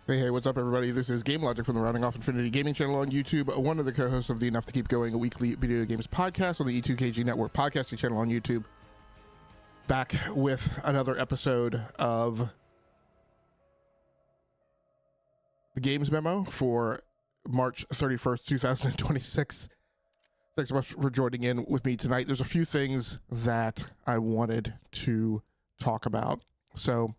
Hey, what's up, everybody? This is Game Logic from the Rounding Off Infinity Gaming channel on YouTube, one of the co-hosts of the Enough to Keep Going, a weekly video games podcast on the E2KG Network podcasting channel on YouTube. Back with another episode of the Games Memo for March 31st, 2026. Thanks so much for joining in with me tonight. There's a few things that I wanted to talk about. So,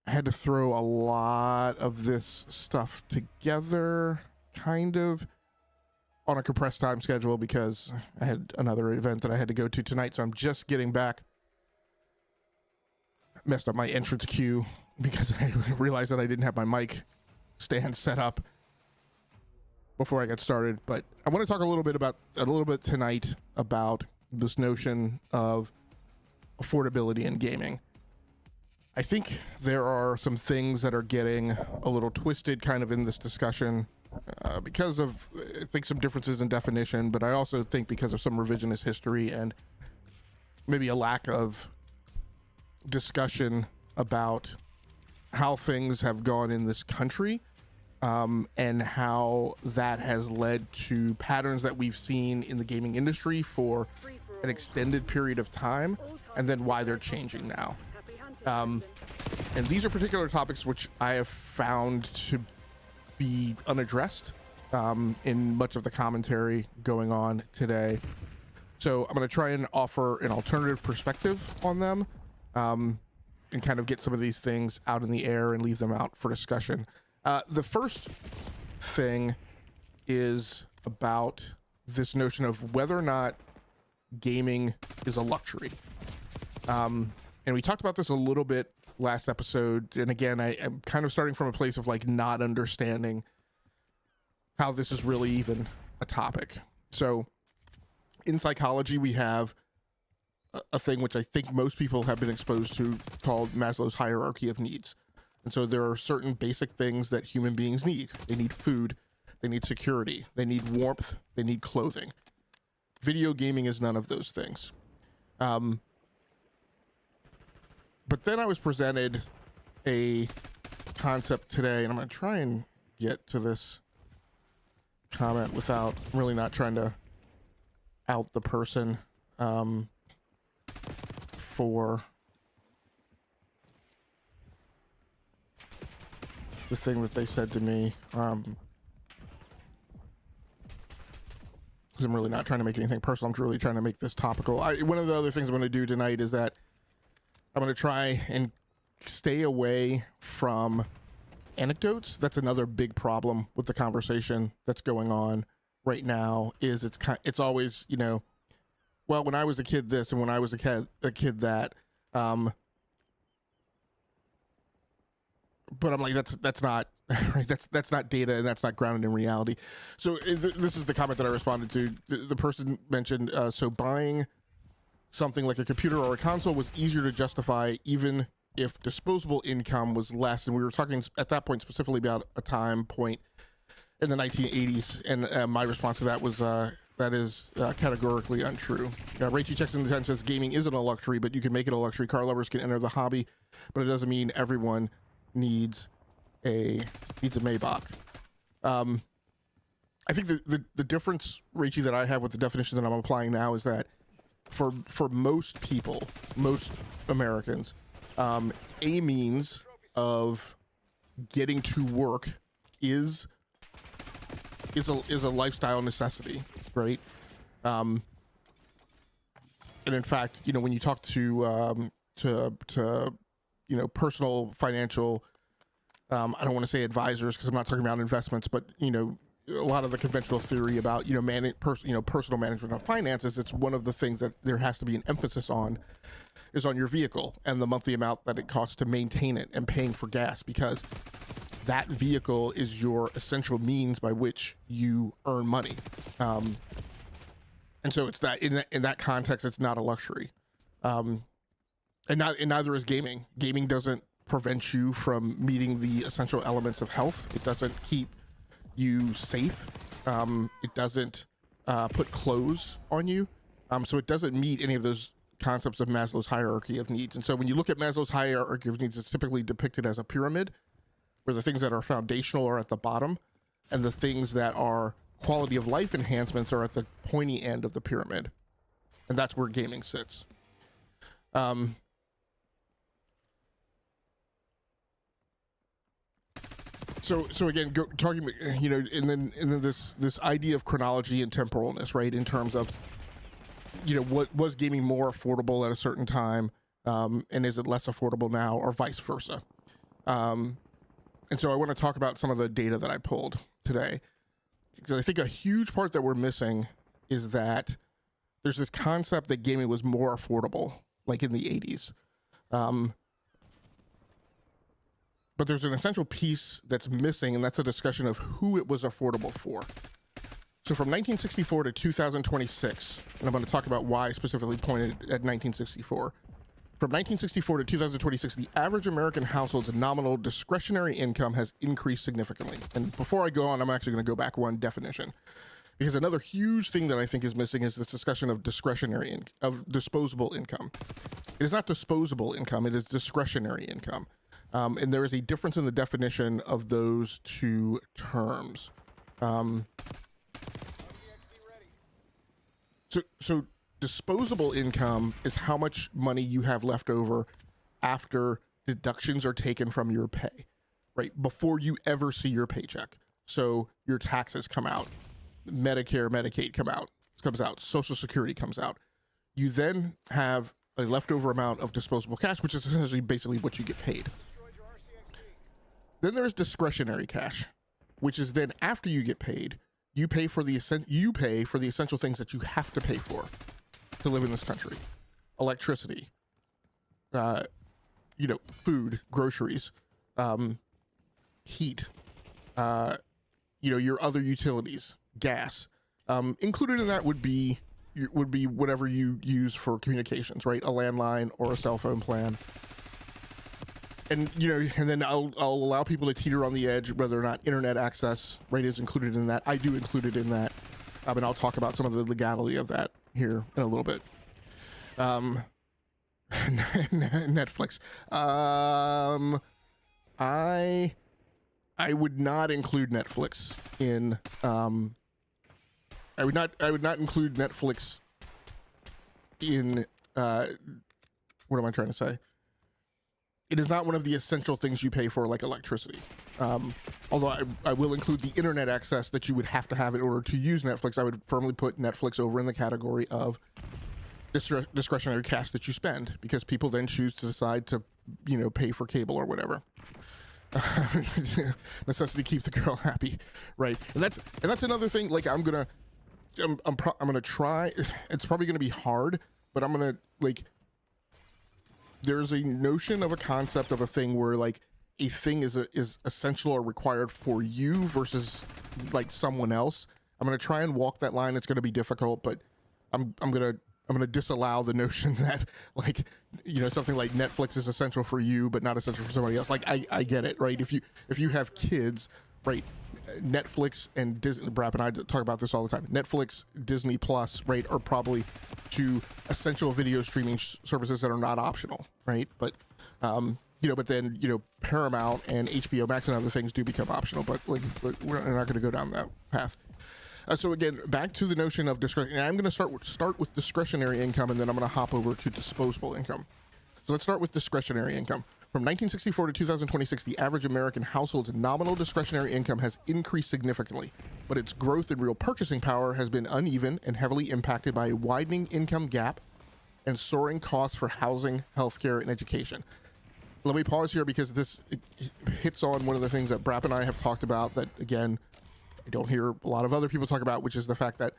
I had to throw a lot of this stuff together, kind of, on a compressed time schedule because I had another event that I had to go to tonight, so I'm just getting back. Messed up my entrance queue because I realized that I didn't have my mic stand set up before I got started. But I want to talk a little bit tonight about this notion of affordability in gaming. I think there are some things that are getting a little twisted kind of in this discussion because of, I think, some differences in definition, but I also think because of some revisionist history and maybe a lack of discussion about how things have gone in this country and how that has led to patterns that we've seen in the gaming industry for an extended period of time, and then why they're changing now. And these are particular topics which I have found to be unaddressed in much of the commentary going on today. So I'm going to try and offer an alternative perspective on them and kind of get some of these things out in the air and leave them out for discussion. The first thing is about this notion of whether or not gaming is a luxury. And we talked about this a little bit last episode. And again, I'm kind of starting from a place of like not understanding how this is really even a topic. So in psychology, we have a thing which I think most people have been exposed to called Maslow's hierarchy of needs. And so there are certain basic things that human beings need. They need food, they need security, they need warmth, they need clothing. Video gaming is none of those things. But then I was presented a concept today, and I'm going to try and get to this comment without really not trying to out the person for the thing that they said to me. Because I'm really not trying to make anything personal. I'm really trying to make this topical. One of the other things I'm going to do tonight is that I'm going to try and stay away from anecdotes. That's another big problem with the conversation that's going on right now. Is it's always, you know, well, when I was a kid this and when I was a kid that. But I'm like, that's not right. That's not data, and that's not grounded in reality. So this is the comment that I responded to. The person mentioned so buying something like a computer or a console was easier to justify even if disposable income was less. And we were talking at that point specifically about a time point in the 1980s. And my response to that was that is categorically untrue. Rachie checks in the tent says gaming isn't a luxury, but you can make it a luxury. Car lovers can enter the hobby, but it doesn't mean everyone needs a Maybach. I think the difference, Rachie, that I have with the definition that I'm applying now is that for most people, most Americans, a means of getting to work is a lifestyle necessity, right? And in fact, you know, when you talk to you know, personal financial, I don't want to say advisors because I'm not talking about investments, but you know, a lot of the conventional theory about, you know, personal management of finances, it's one of the things that there has to be an emphasis on is on your vehicle and the monthly amount that it costs to maintain it and paying for gas, because that vehicle is your essential means by which you earn money. And so it's that in that context, it's not a luxury. And neither is gaming. Gaming doesn't prevent you from meeting the essential elements of health. It doesn't keep you safe. It doesn't put clothes on you. So it doesn't meet any of those concepts of Maslow's hierarchy of needs. And so when you look at Maslow's hierarchy of needs, it's typically depicted as a pyramid, where the things that are foundational are at the bottom, and the things that are quality of life enhancements are at the pointy end of the pyramid. And that's where gaming sits. So again, talking, you know, and then this idea of chronology and temporalness, right? In terms of, you know, what was gaming more affordable at a certain time, and is it less affordable now, or vice versa? And so I want to talk about some of the data that I pulled today, because I think a huge part that we're missing is that there's this concept that gaming was more affordable, like in the 80s. But there's an essential piece that's missing, and that's a discussion of who it was affordable for. So from 1964 to 2026, and I'm going to talk about why I specifically pointed at 1964. From 1964 to 2026, the average American household's nominal discretionary income has increased significantly. And before I go on, I'm actually going to go back one definition, because another huge thing that I think is missing is this discussion of disposable income. It is not disposable income; it is discretionary income. And there is a difference in the definition of those two terms. So disposable income is how much money you have left over after deductions are taken from your pay, right? Before you ever see your paycheck. So your taxes come out, Medicare, Medicaid comes out, Social Security comes out. You then have a leftover amount of disposable cash, which is essentially basically what you get paid. Then there's discretionary cash, which is then after you get paid, you pay for the essential things that you have to pay for to live in this country: electricity, you know, food, groceries, heat, you know, your other utilities, gas. Included in that would be whatever you use for communications, right? A landline or a cell phone plan. And, you know, and then I'll allow people to teeter on the edge whether or not internet access, right, is included in that. I do include it in that. And I'll talk about some of the legality of that here in a little bit. Netflix. I would not include Netflix in, I would not include Netflix in, what am I trying to say? It is not one of the essential things you pay for, like electricity. Although I will include the internet access that you would have to have in order to use Netflix. I would firmly put Netflix over in the category of discretionary cash that you spend, because people then choose to decide to, you know, pay for cable or whatever. Necessity keeps the girl happy, right? And that's another thing. Like I'm gonna try. It's probably gonna be hard, but I'm gonna like. There's a notion of a concept of a thing where like a thing is essential or required for you versus like someone else. I'm going to try and walk that line. It's going to be difficult, but I'm going to disallow the notion that like, you know, something like Netflix is essential for you, but not essential for somebody else. Like I get it, right? If you have kids, right, Netflix and Disney, Brap and I talk about this all the time. Netflix, Disney Plus, right, are probably two essential video streaming services that are not optional, right? But, you know, but then, you know, Paramount and HBO Max and other things do become optional, but like, we're not going to go down that path. So again, back to the notion of discretion. And I'm going to start with discretionary income, and then I'm going to hop over to disposable income. So let's start with discretionary income. From 1964 to 2026, the average American household's nominal discretionary income has increased significantly, but its growth in real purchasing power has been uneven and heavily impacted by a widening income gap and soaring costs for housing, healthcare, and education. Let me pause here because this hits on one of the things that Brap and I have talked about that, again, I don't hear a lot of other people talk about, which is the fact that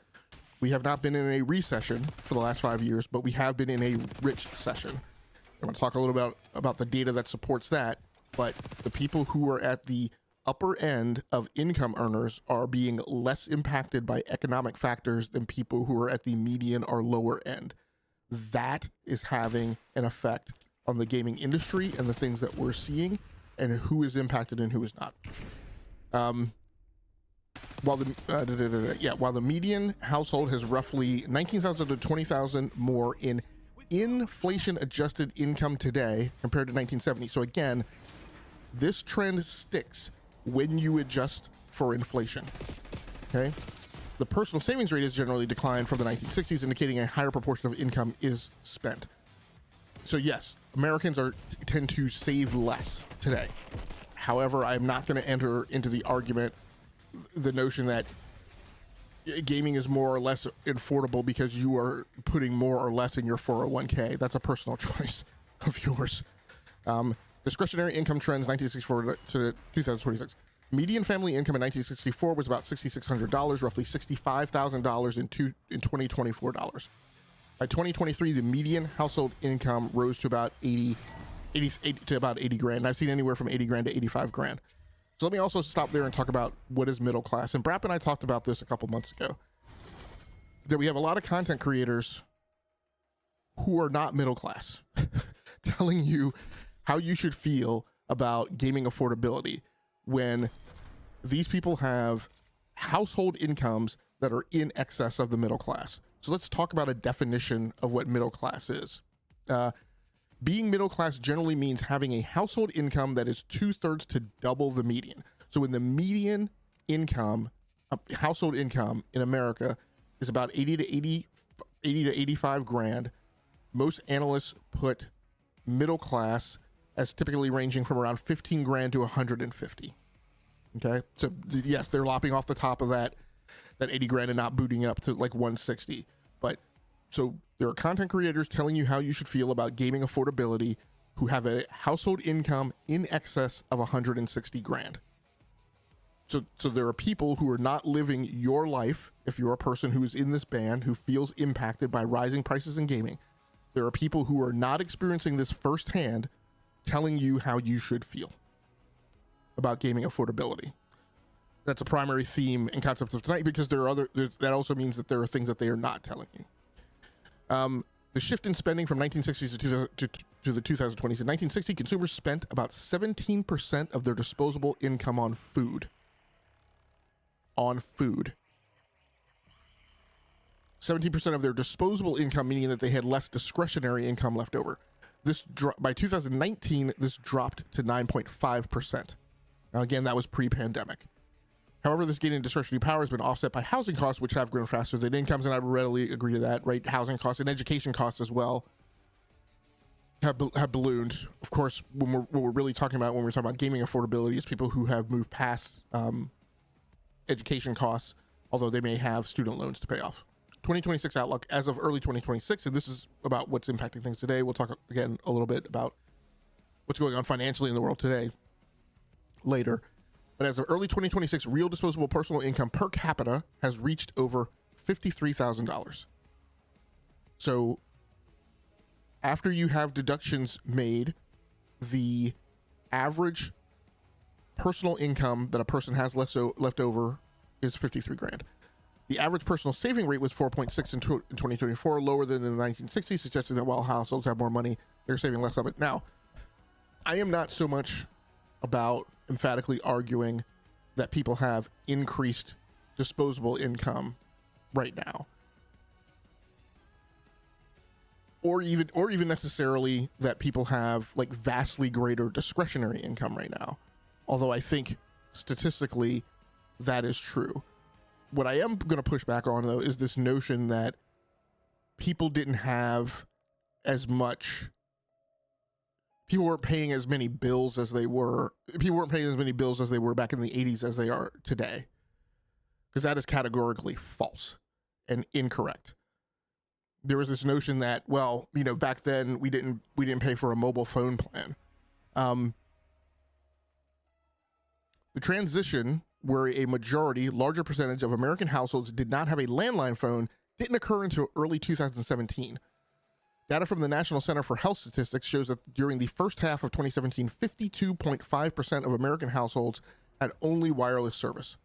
we have not been in a recession for the last 5 years, but we have been in a rich session. I want to talk a little bit about the data that supports that, but the people who are at the upper end of income earners are being less impacted by economic factors than people who are at the median or lower end. That is having an effect on the gaming industry and the things that we're seeing and who is impacted and who is not. While the median household has roughly $19,000 to $20,000 more in inflation adjusted income today compared to 1970. So again, this trend sticks when you adjust for inflation. Okay. The personal savings rate has generally declined from the 1960s, indicating a higher proportion of income is spent. So yes, Americans tend to save less today. However, I'm not going to enter into the argument, the notion that gaming is more or less affordable because you are putting more or less in your 401k. That's a personal choice of yours. Discretionary income trends 1964 to 2026. Median family income in 1964 was about $6,600, roughly $65,000 in 2024 dollars. By 2023, the median household income rose to about 80 grand. I've seen anywhere from 80 grand to 85 grand. So let me also stop there and talk about what is middle class. And Brap and I talked about this a couple months ago, that we have a lot of content creators who are not middle class telling you how you should feel about gaming affordability when these people have household incomes that are in excess of the middle class. So let's talk about a definition of what middle class is. Being middle class generally means having a household income that is 2/3 to double the median. So when the median income, household income in America is about 80 to 85 grand, most analysts put middle class as typically ranging from around 15 grand to 150. Okay. So yes, they're lopping off the top of that 80 grand and not booting up to like 160. But so there are content creators telling you how you should feel about gaming affordability who have a household income in excess of 160 grand. So there are people who are not living your life. If you're a person who is in this band who feels impacted by rising prices in gaming, there are people who are not experiencing this firsthand telling you how you should feel about gaming affordability. That's a primary theme and concept of tonight, because that also means that there are things that they are not telling you. The shift in spending from 1960s to the 2020s. In 1960, consumers spent about 17% of their disposable income on food. 17% of their disposable income, meaning that they had less discretionary income left over. By 2019, this dropped to 9.5%. Now, again, that was pre-pandemic. However, this gain in discretionary power has been offset by housing costs, which have grown faster than incomes, and I readily agree to that, right? Housing costs and education costs as well have ballooned. Of course, what we're really talking about when we're talking about gaming affordability is people who have moved past education costs, although they may have student loans to pay off. 2026 outlook as of early 2026, and this is about what's impacting things today. We'll talk again a little bit about what's going on financially in the world today later. But as of early 2026, real disposable personal income per capita has reached over $53,000. So after you have deductions made, the average personal income that a person has left over is 53 grand. The average personal saving rate was 4.6 in 2024, lower than in the 1960s, suggesting that while households have more money, they're saving less of it. Now, I am not so much about emphatically arguing that people have increased disposable income right now, or even necessarily that people have like vastly greater discretionary income right now, although I think statistically that is true. What I am going to push back on, though, is this notion that people didn't have as much. People weren't paying as many bills as they were. People weren't paying as many bills as they were back in the 80s as they are today, because that is categorically false and incorrect. There was this notion that, well, back then we didn't pay for a mobile phone plan. The transition where a larger percentage of American households did not have a landline phone didn't occur until early 2017. Data from the National Center for Health Statistics shows that during the first half of 2017, 52.5% of American households had only wireless service,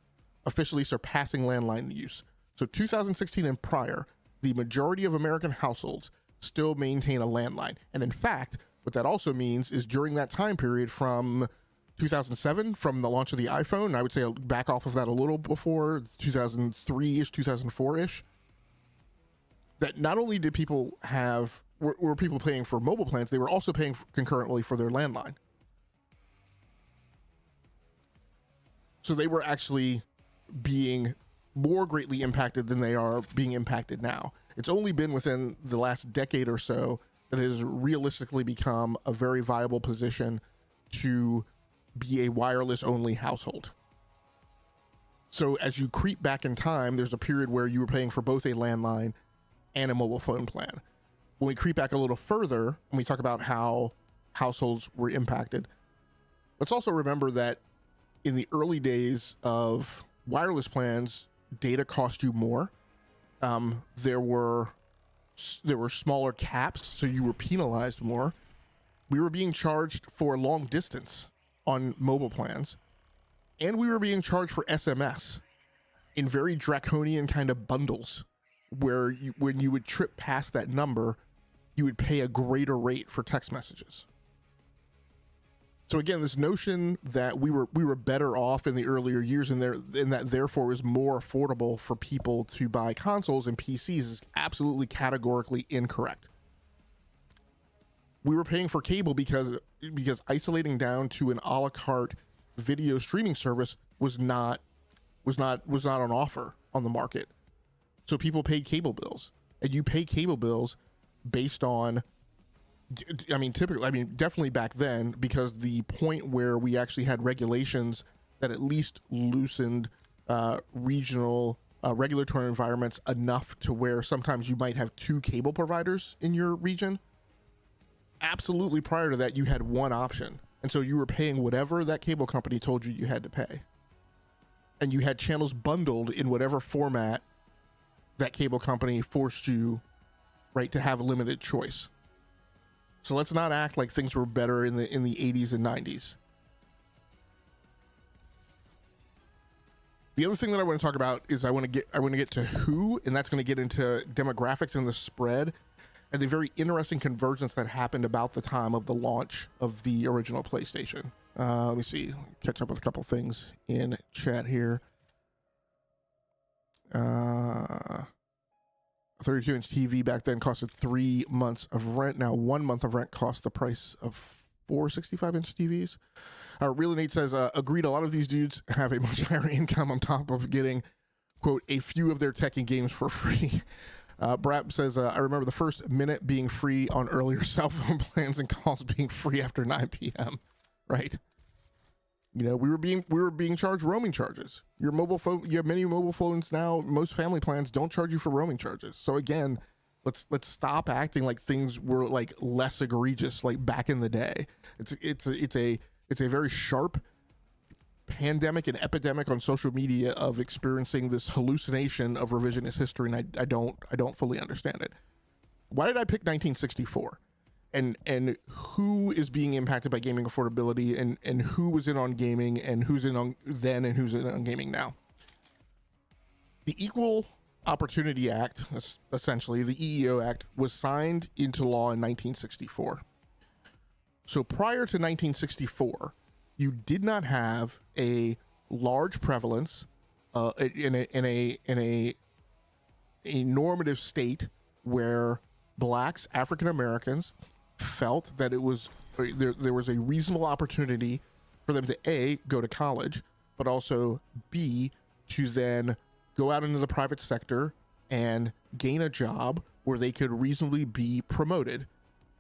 officially surpassing landline use. So 2016 and prior, the majority of American households still maintain a landline. And in fact, what that also means is during that time period from 2007, from the launch of the iPhone, I would say back off of that a little before 2003-ish, 2004-ish, that not only did people have were people paying for mobile plans, they were also paying concurrently for their landline. So they were actually being more greatly impacted than they are being impacted now. It's only been within the last decade or so that it has realistically become a very viable position to be a wireless only household. So as you creep back in time, there's a period where you were paying for both a landline and a mobile phone plan. When we creep back a little further and we talk about how households were impacted, let's also remember that in the early days of wireless plans, data cost you more. There were smaller caps, so you were penalized more. We were being charged for long distance on mobile plans, and we were being charged for SMS in very draconian kind of bundles, where when you would trip past that number, you would pay a greater rate for text messages. So again, this notion that we were better off in the earlier years and that therefore it was more affordable for people to buy consoles and PCs is absolutely categorically incorrect. We were paying for cable because isolating down to an a la carte video streaming service was not on offer on the market. So people paid cable bills, and you pay cable bills based on, definitely back then, because the point where we actually had regulations that at least loosened regional regulatory environments enough to where sometimes you might have two cable providers in your region. Absolutely, prior to that, you had one option. And so you were paying whatever that cable company told you had to pay. And you had channels bundled in whatever format that cable company forced you, right, to have a limited choice. So let's not act like things were better in the 80s and 90s. The other thing that I want to talk about is I want to get to who, and that's going to get into demographics and the spread and the very interesting convergence that happened about the time of the launch of the original PlayStation. Let me see, catch up with a couple things in chat here. 32-inch TV back then costed 3 months of rent. Now 1 month of rent costs the price of 4 65-inch TVs. Real Nate says, agreed, a lot of these dudes have a much higher income on top of getting, quote, a few of their tech and games for free. Brap says, I remember the first minute being free on earlier cell phone plans and calls being free after 9 p.m. Right? You know, we were being charged roaming charges. Your mobile phone, you have many mobile phones now. Most family plans don't charge you for roaming charges. So again, let's stop acting like things were like less egregious like back in the day. It's a very sharp pandemic and epidemic on social media of experiencing this hallucination of revisionist history, and I don't fully understand it. Why did I pick 1964? And who is being impacted by gaming affordability, and who was in on gaming, and who's in on then and who's in on gaming now? The Equal Opportunity Act, essentially the EEO Act, was signed into law in 1964. So prior to 1964, you did not have a large prevalence in a normative state where blacks, African Americans, felt that it was there was a reasonable opportunity for them to A, go to college, but also B, to then go out into the private sector and gain a job where they could reasonably be promoted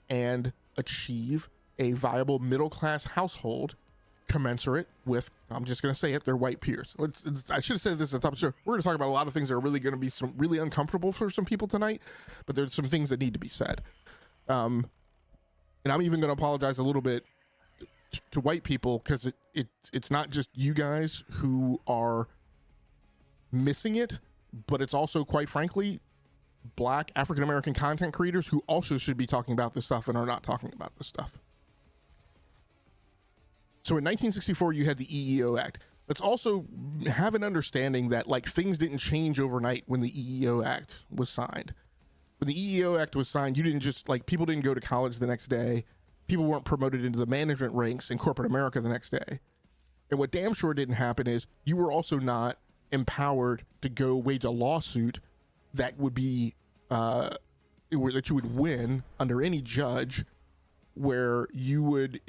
and achieve a viable middle-class household commensurate with, I'm just going to say it, their white peers. I should have said this at the top of the show. We're going to talk about a lot of things that are really going to be some really uncomfortable for some people tonight, but there's some things that need to be said. And I'm even going to apologize a little bit to white people, because it's not just you guys who are missing it, but it's also, quite frankly, black African-American content creators who also should be talking about this stuff and are not talking about this stuff. So in 1964, you had the EEO Act. Let's also have an understanding that like things didn't change overnight when the EEO Act was signed. When the EEO Act was signed, you didn't just like, people didn't go to college the next day. People weren't promoted into the management ranks in corporate America the next day. And what damn sure didn't happen is you were also not empowered to go wage a lawsuit that would be that you would win under any judge, where you would,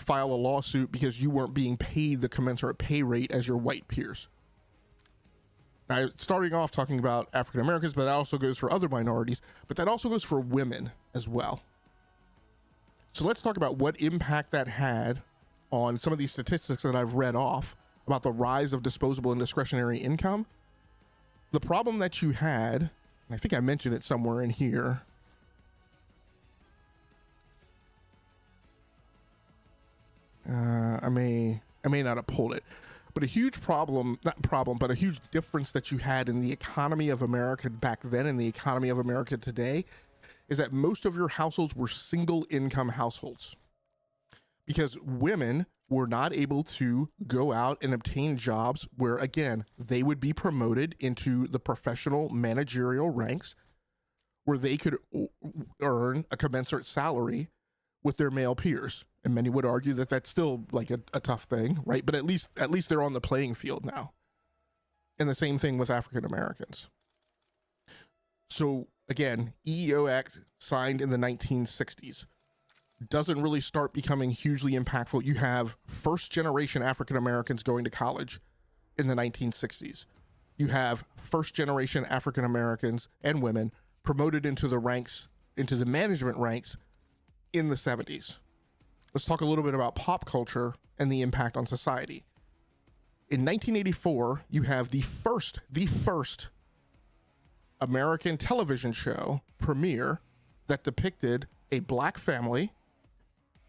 file a lawsuit because you weren't being paid the commensurate pay rate as your white peers. Now, starting off talking about African Americans, but that also goes for other minorities, but that also goes for women as well. So let's talk about what impact that had on some of these statistics that I've read off about the rise of disposable and discretionary income. The problem that you had, and I think I mentioned it somewhere in here. I may not have pulled it, but a huge but a huge difference that you had in the economy of America back then and the economy of America today is that most of your households were single income households, because women were not able to go out and obtain jobs where, again, they would be promoted into the professional managerial ranks where they could earn a commensurate salary with their male peers. And many would argue that that's still like a tough thing, right? But at least they're on the playing field now. And the same thing with African Americans. So again, EEO Act signed in the 1960s doesn't really start becoming hugely impactful. You have first generation African Americans going to college in the 1960s. You have first generation African Americans and women promoted into the ranks, into the management ranks in the 70s. Let's talk a little bit about pop culture and the impact on society. In 1984, you have the first American television show premiere that depicted a black family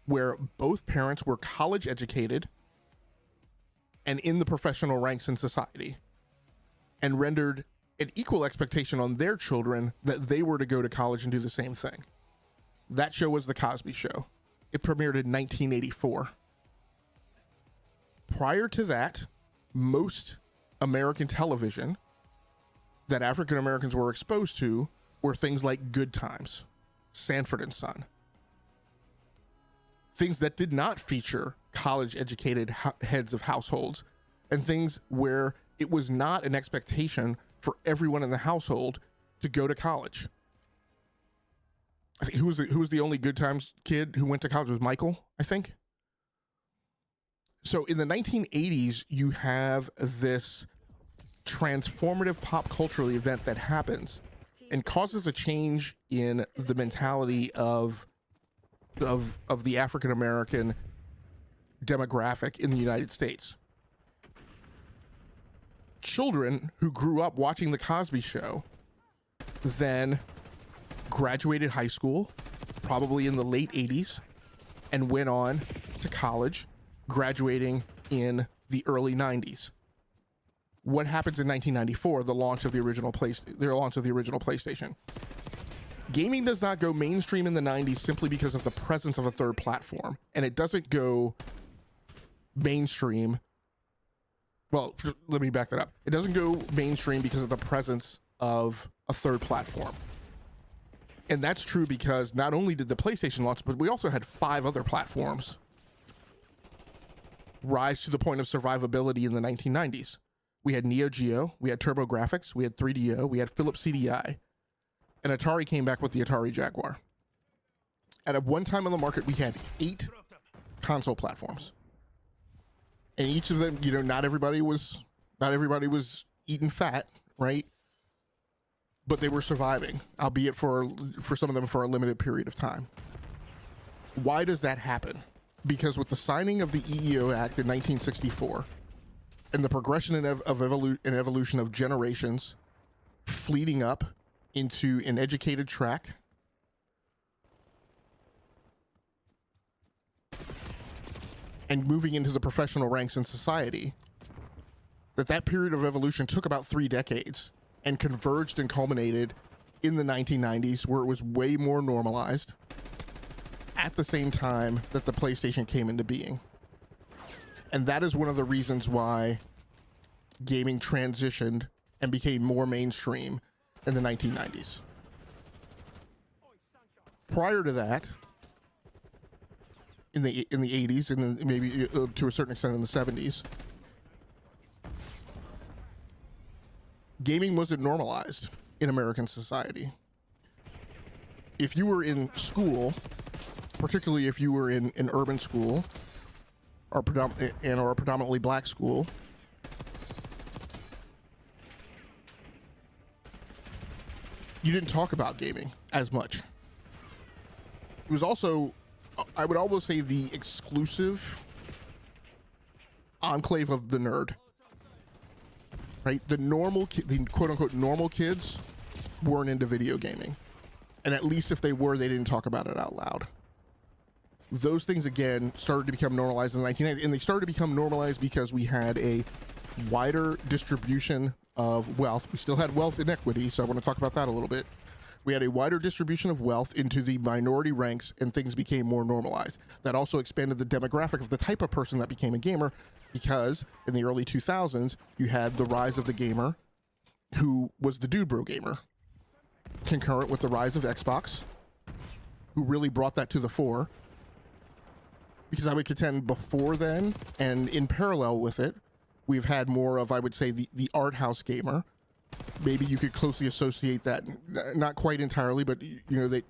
where both parents were college educated and in the professional ranks in society, and rendered an equal expectation on their children that they were to go to college and do the same thing. That show was The Cosby Show. It premiered in 1984. Prior to that, most American television that African Americans were exposed to were things like Good Times, Sanford and Son. Things that did not feature college-educated heads of households, and things where it was not an expectation for everyone in the household to go to college. I think who was the only Good Times kid who went to college? Was Michael, I think. So in the 1980s, you have this transformative pop cultural event that happens and causes a change in the mentality of the African American demographic in the United States. Children who grew up watching The Cosby Show then graduated high school, probably in the late 80s, and went on to college, graduating in the early 90s. What happens in 1994, the launch of the original PlayStation? Gaming does not go mainstream in the 90s simply because of the presence of a third platform, and it doesn't go mainstream. Well, let me back that up. It doesn't go mainstream because of the presence of a third platform. And that's true because not only did the PlayStation launch, but we also had 5 other platforms rise to the point of survivability in the 1990s. We had Neo Geo, we had TurboGrafx, we had 3DO, we had Philips CDI, and Atari came back with the Atari Jaguar. At one time on the market, we had 8 console platforms. And each of them, not everybody was eating fat, right? But they were surviving, albeit for some of them for a limited period of time. Why does that happen? Because with the signing of the EEO Act in 1964 and the progression and evolution of generations fleeting up into an educated track, and moving into the professional ranks in society, that period of evolution took about 3 decades and converged and culminated in the 1990s, where it was way more normalized at the same time that the PlayStation came into being. And that is one of the reasons why gaming transitioned and became more mainstream in the 1990s. Prior to that, in the 80s and maybe to a certain extent in the 70s, gaming wasn't normalized. in American society. If you were in school, particularly if you were in an urban school or a predominantly black school, you didn't talk about gaming as much. It was also, I would almost say, the exclusive enclave of the nerd. Right? The quote-unquote normal kids weren't into video gaming. And at least if they were, they didn't talk about it out loud. Those things, again, started to become normalized in the 1990s. And they started to become normalized because we had a wider distribution of wealth. We still had wealth inequity, so I want to talk about that a little bit. We had a wider distribution of wealth into the minority ranks, and things became more normalized. That also expanded the demographic of the type of person that became a gamer, because in the early 2000s, you had the rise of the gamer, who was the dude bro gamer, concurrent with the rise of Xbox, who really brought that to the fore. Because I would contend before then, and in parallel with it, we've had more of, I would say, the art house gamer. Maybe you could closely associate that, not quite entirely, but you know,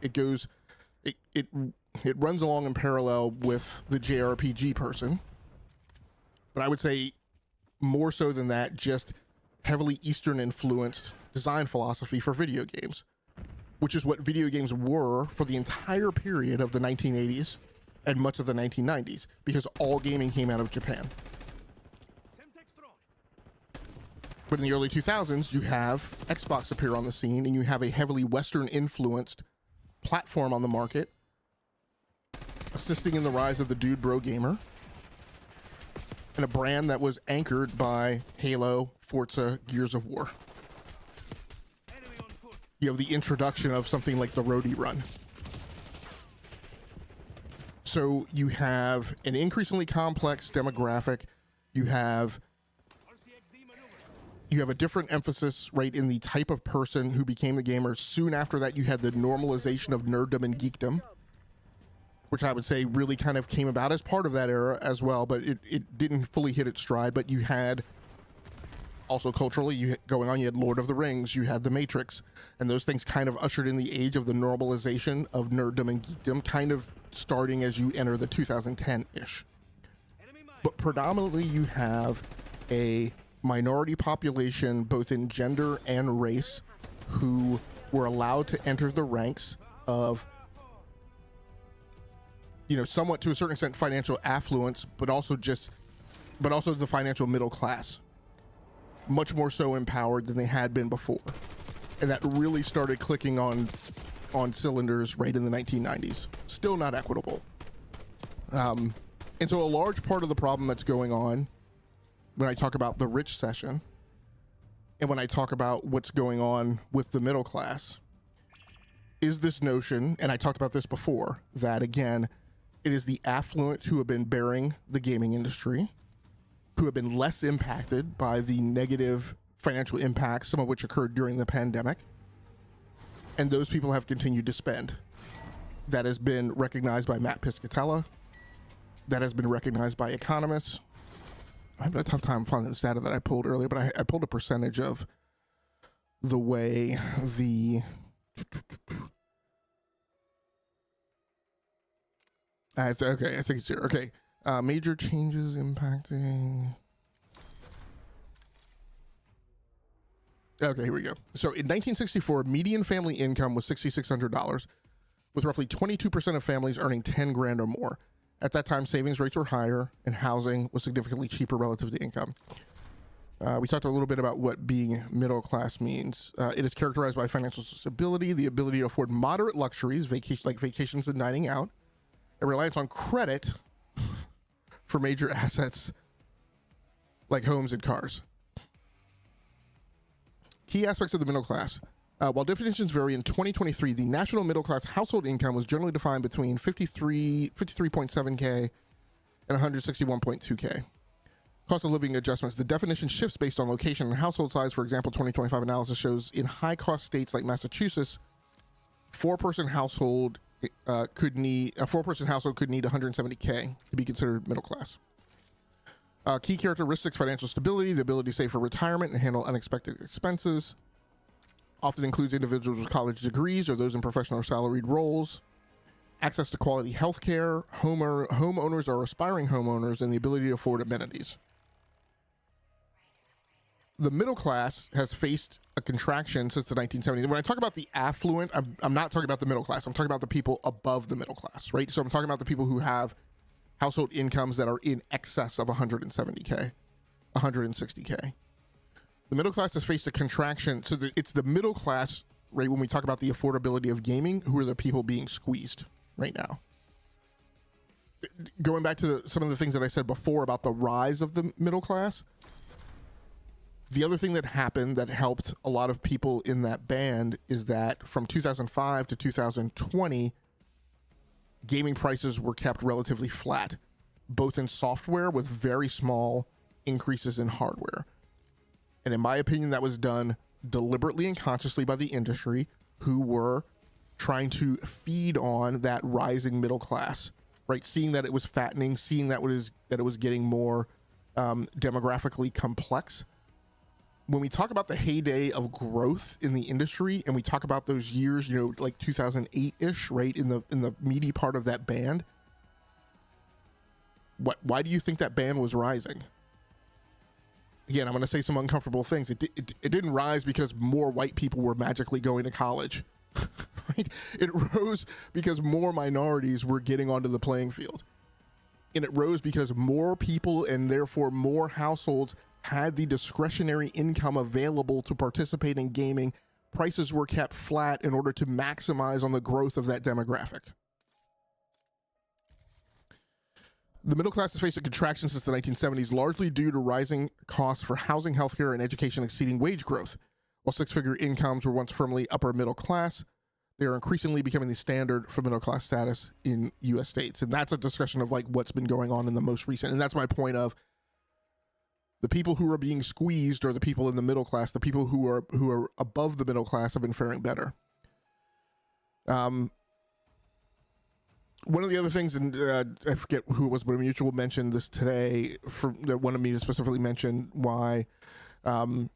it runs along in parallel with the JRPG person. But I would say more so than that, just heavily Eastern influenced design philosophy for video games, which is what video games were for the entire period of the 1980s and much of the 1990s, because all gaming came out of Japan. But in the early 2000s, you have Xbox appear on the scene, and you have a heavily Western-influenced platform on the market, assisting in the rise of the dude bro gamer, and a brand that was anchored by Halo, Forza, Gears of War. You have the introduction of something like the roadie run. So you have an increasingly complex demographic. You have a different emphasis, right, in the type of person who became the gamer. Soon after that, you had the normalization of nerddom and geekdom, which I would say really kind of came about as part of that era as well, but it didn't fully hit its stride. But you had also culturally, you had Lord of the Rings, you had The Matrix, and those things kind of ushered in the age of the normalization of nerddom and geekdom, kind of starting as you enter the 2010-ish. But predominantly you have a minority population, both in gender and race, who were allowed to enter the ranks of, you know, somewhat to a certain extent financial affluence, but also the financial middle class, much more so empowered than they had been before. And that really started clicking on cylinders right in the 1990s. Still not equitable. And so a large part of the problem that's going on when I talk about the rich session, and when I talk about what's going on with the middle class, is this notion, and I talked about this before, that again, it is the affluent who have been bearing the gaming industry, who have been less impacted by the negative financial impacts, some of which occurred during the pandemic, and those people have continued to spend. That has been recognized by Matt Piscatella. That has been recognized by economists. I had a tough time finding the data that I pulled earlier, but I pulled a percentage of the way the okay, I think it's here. Okay, major changes impacting. Okay, here we go. So in 1964, median family income was $6,600, with roughly 22% of families earning 10 grand or more. At that time, savings rates were higher and housing was significantly cheaper relative to income. We talked a little bit about what being middle class means. It is characterized by financial stability, the ability to afford moderate luxuries, like vacations and dining out, and reliance on credit for major assets like homes and cars. Key aspects of the middle class. While definitions vary, in 2023, the national middle class household income was generally defined between 53.7K and 161.2K. Cost of living adjustments. The definition shifts based on location and household size. For example, 2025 analysis shows in high-cost states like Massachusetts, a four-person household could need 170K to be considered middle class. Key characteristics: financial stability, the ability to save for retirement and handle unexpected expenses. often includes individuals with college degrees or those in professional or salaried roles, access to quality health care, homeowners or aspiring homeowners, and the ability to afford amenities. The middle class has faced a contraction since the 1970s. When I talk about the affluent, I'm not talking about the middle class. I'm talking about the people above the middle class, right? So I'm talking about the people who have household incomes that are in excess of 170K, 160K. The middle class has faced a contraction. So it's the middle class, right, when we talk about the affordability of gaming, who are the people being squeezed right now. Going back to some of the things that I said before about the rise of the middle class, the other thing that happened that helped a lot of people in that band is that from 2005 to 2020, gaming prices were kept relatively flat, both in software with very small increases in hardware. And in my opinion, that was done deliberately and consciously by the industry, who were trying to feed on that rising middle class, right? Seeing that it was fattening, seeing that it was getting more demographically complex. When we talk about the heyday of growth in the industry, and we talk about those years, you know, like 2008-ish, right, in the meaty part of that band, why do you think that band was rising? Again, I'm going to say some uncomfortable things. It didn't rise because more white people were magically going to college, right? It rose because more minorities were getting onto the playing field. And it rose because more people, and therefore more households, had the discretionary income available to participate in gaming. Prices were kept flat in order to maximize on the growth of that demographic. The middle class has faced a contraction since the 1970s, largely due to rising costs for housing, healthcare, and education exceeding wage growth. While six-figure incomes were once firmly upper middle class, they are increasingly becoming the standard for middle class status in U.S. states. And that's a discussion of like what's been going on in the most recent. And that's my point of the people who are being squeezed are the people in the middle class. The people who are above the middle class have been faring better. One of the other things, and I forget who it was, but a mutual mentioned this today that wanted me to specifically mention why, you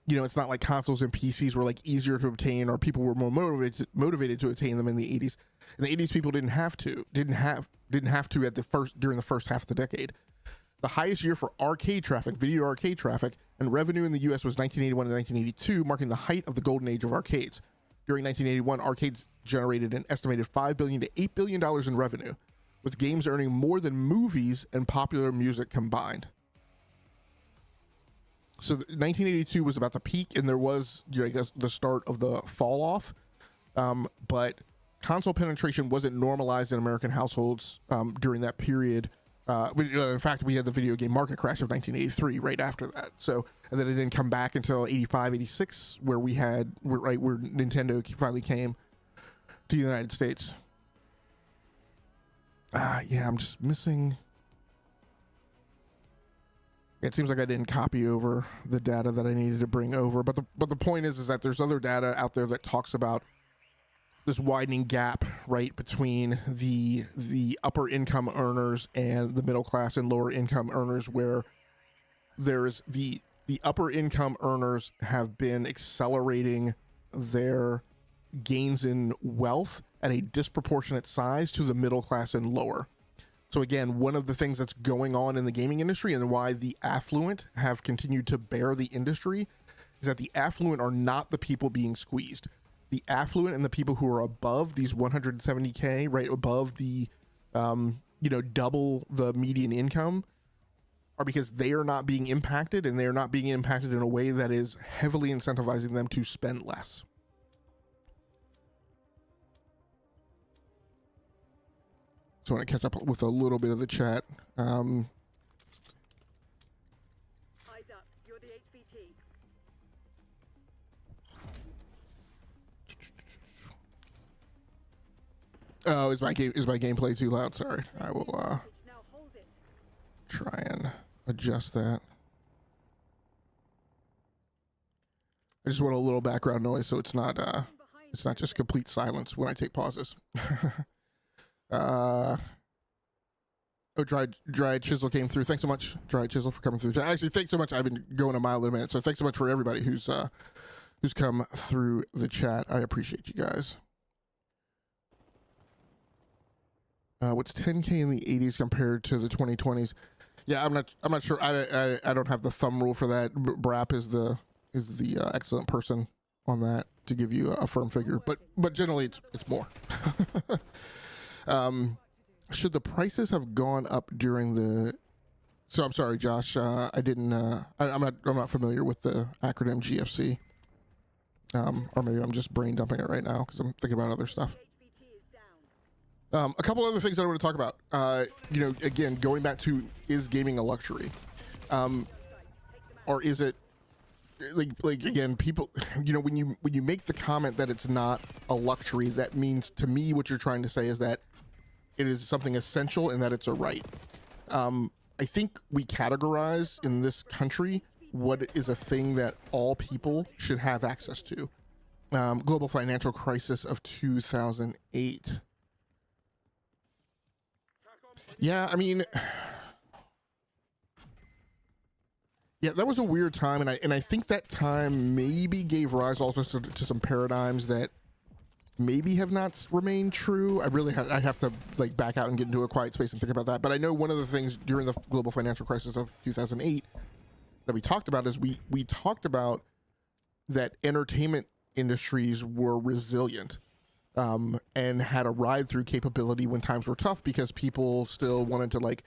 know, it's not like consoles and PCs were like easier to obtain, or people were more motivated to attain them in the 80s. In the 80s, people didn't have to during the first half of the decade. The highest year for arcade traffic, video arcade traffic, and revenue in the U.S. was 1981 and 1982, marking the height of the golden age of arcades. During 1981, arcades generated an estimated $5 billion to $8 billion in revenue, with games earning more than movies and popular music combined. So 1982 was about the peak, and there was, you know, I guess, the start of the fall off. But console penetration wasn't normalized in American households during that period. In fact, we had the video game market crash of 1983 right after that. So, and then it didn't come back until 85, 86, where Nintendo finally came to the United States. Yeah, I'm just missing. It seems like I didn't copy over the data that I needed to bring over. But the point is that there's other data out there that talks about this widening gap, right, between the upper income earners and the middle class and lower income earners, where there's the upper income earners have been accelerating their gains in wealth at a disproportionate size to the middle class and lower. So again, one of the things that's going on in the gaming industry and why the affluent have continued to bear the industry is that the affluent are not the people being squeezed. The affluent and the people who are above these 170K, right, above the, double the median income, are because they are not being impacted, and they are not being impacted in a way that is heavily incentivizing them to spend less. So I want to catch up with a little bit of the chat. Eyes up. You're the HVT. Oh, is my gameplay too loud? Sorry. I will try and adjust that. I just want a little background noise so it's not just complete silence when I take pauses. Dry Chisel came through. Thanks so much, Dry Chisel, for coming through. Actually, thanks so much. I've been going a mile in a minute, so thanks so much for everybody who's who's come through the chat. I appreciate you guys. What's 10K in the 80s compared to the 2020s? Yeah, I'm not sure. I don't have the thumb rule for that. Brap is the excellent person on that to give you a firm figure, but generally it's more. Should the prices have gone up during the? So I'm sorry, Josh. I didn't. I'm not familiar with the acronym GFC. Or maybe I'm just brain dumping it right now because I'm thinking about other stuff. A couple other things I want to talk about. Again, going back to, is gaming a luxury, or is it like again, people, when you make the comment that it's not a luxury, that means to me what you're trying to say is that it is something essential and that it's a right. I think we categorize in this country what is a thing that all people should have access to. Global financial crisis of 2008. Yeah, I mean, yeah, that was a weird time, and I think that time maybe gave rise also to some paradigms that maybe have not remained true. I have to like back out and get into a quiet space and think about that. But I know one of the things during the global financial crisis of 2008 that we talked about is we talked about that entertainment industries were resilient. And had a ride through capability when times were tough because people still wanted to like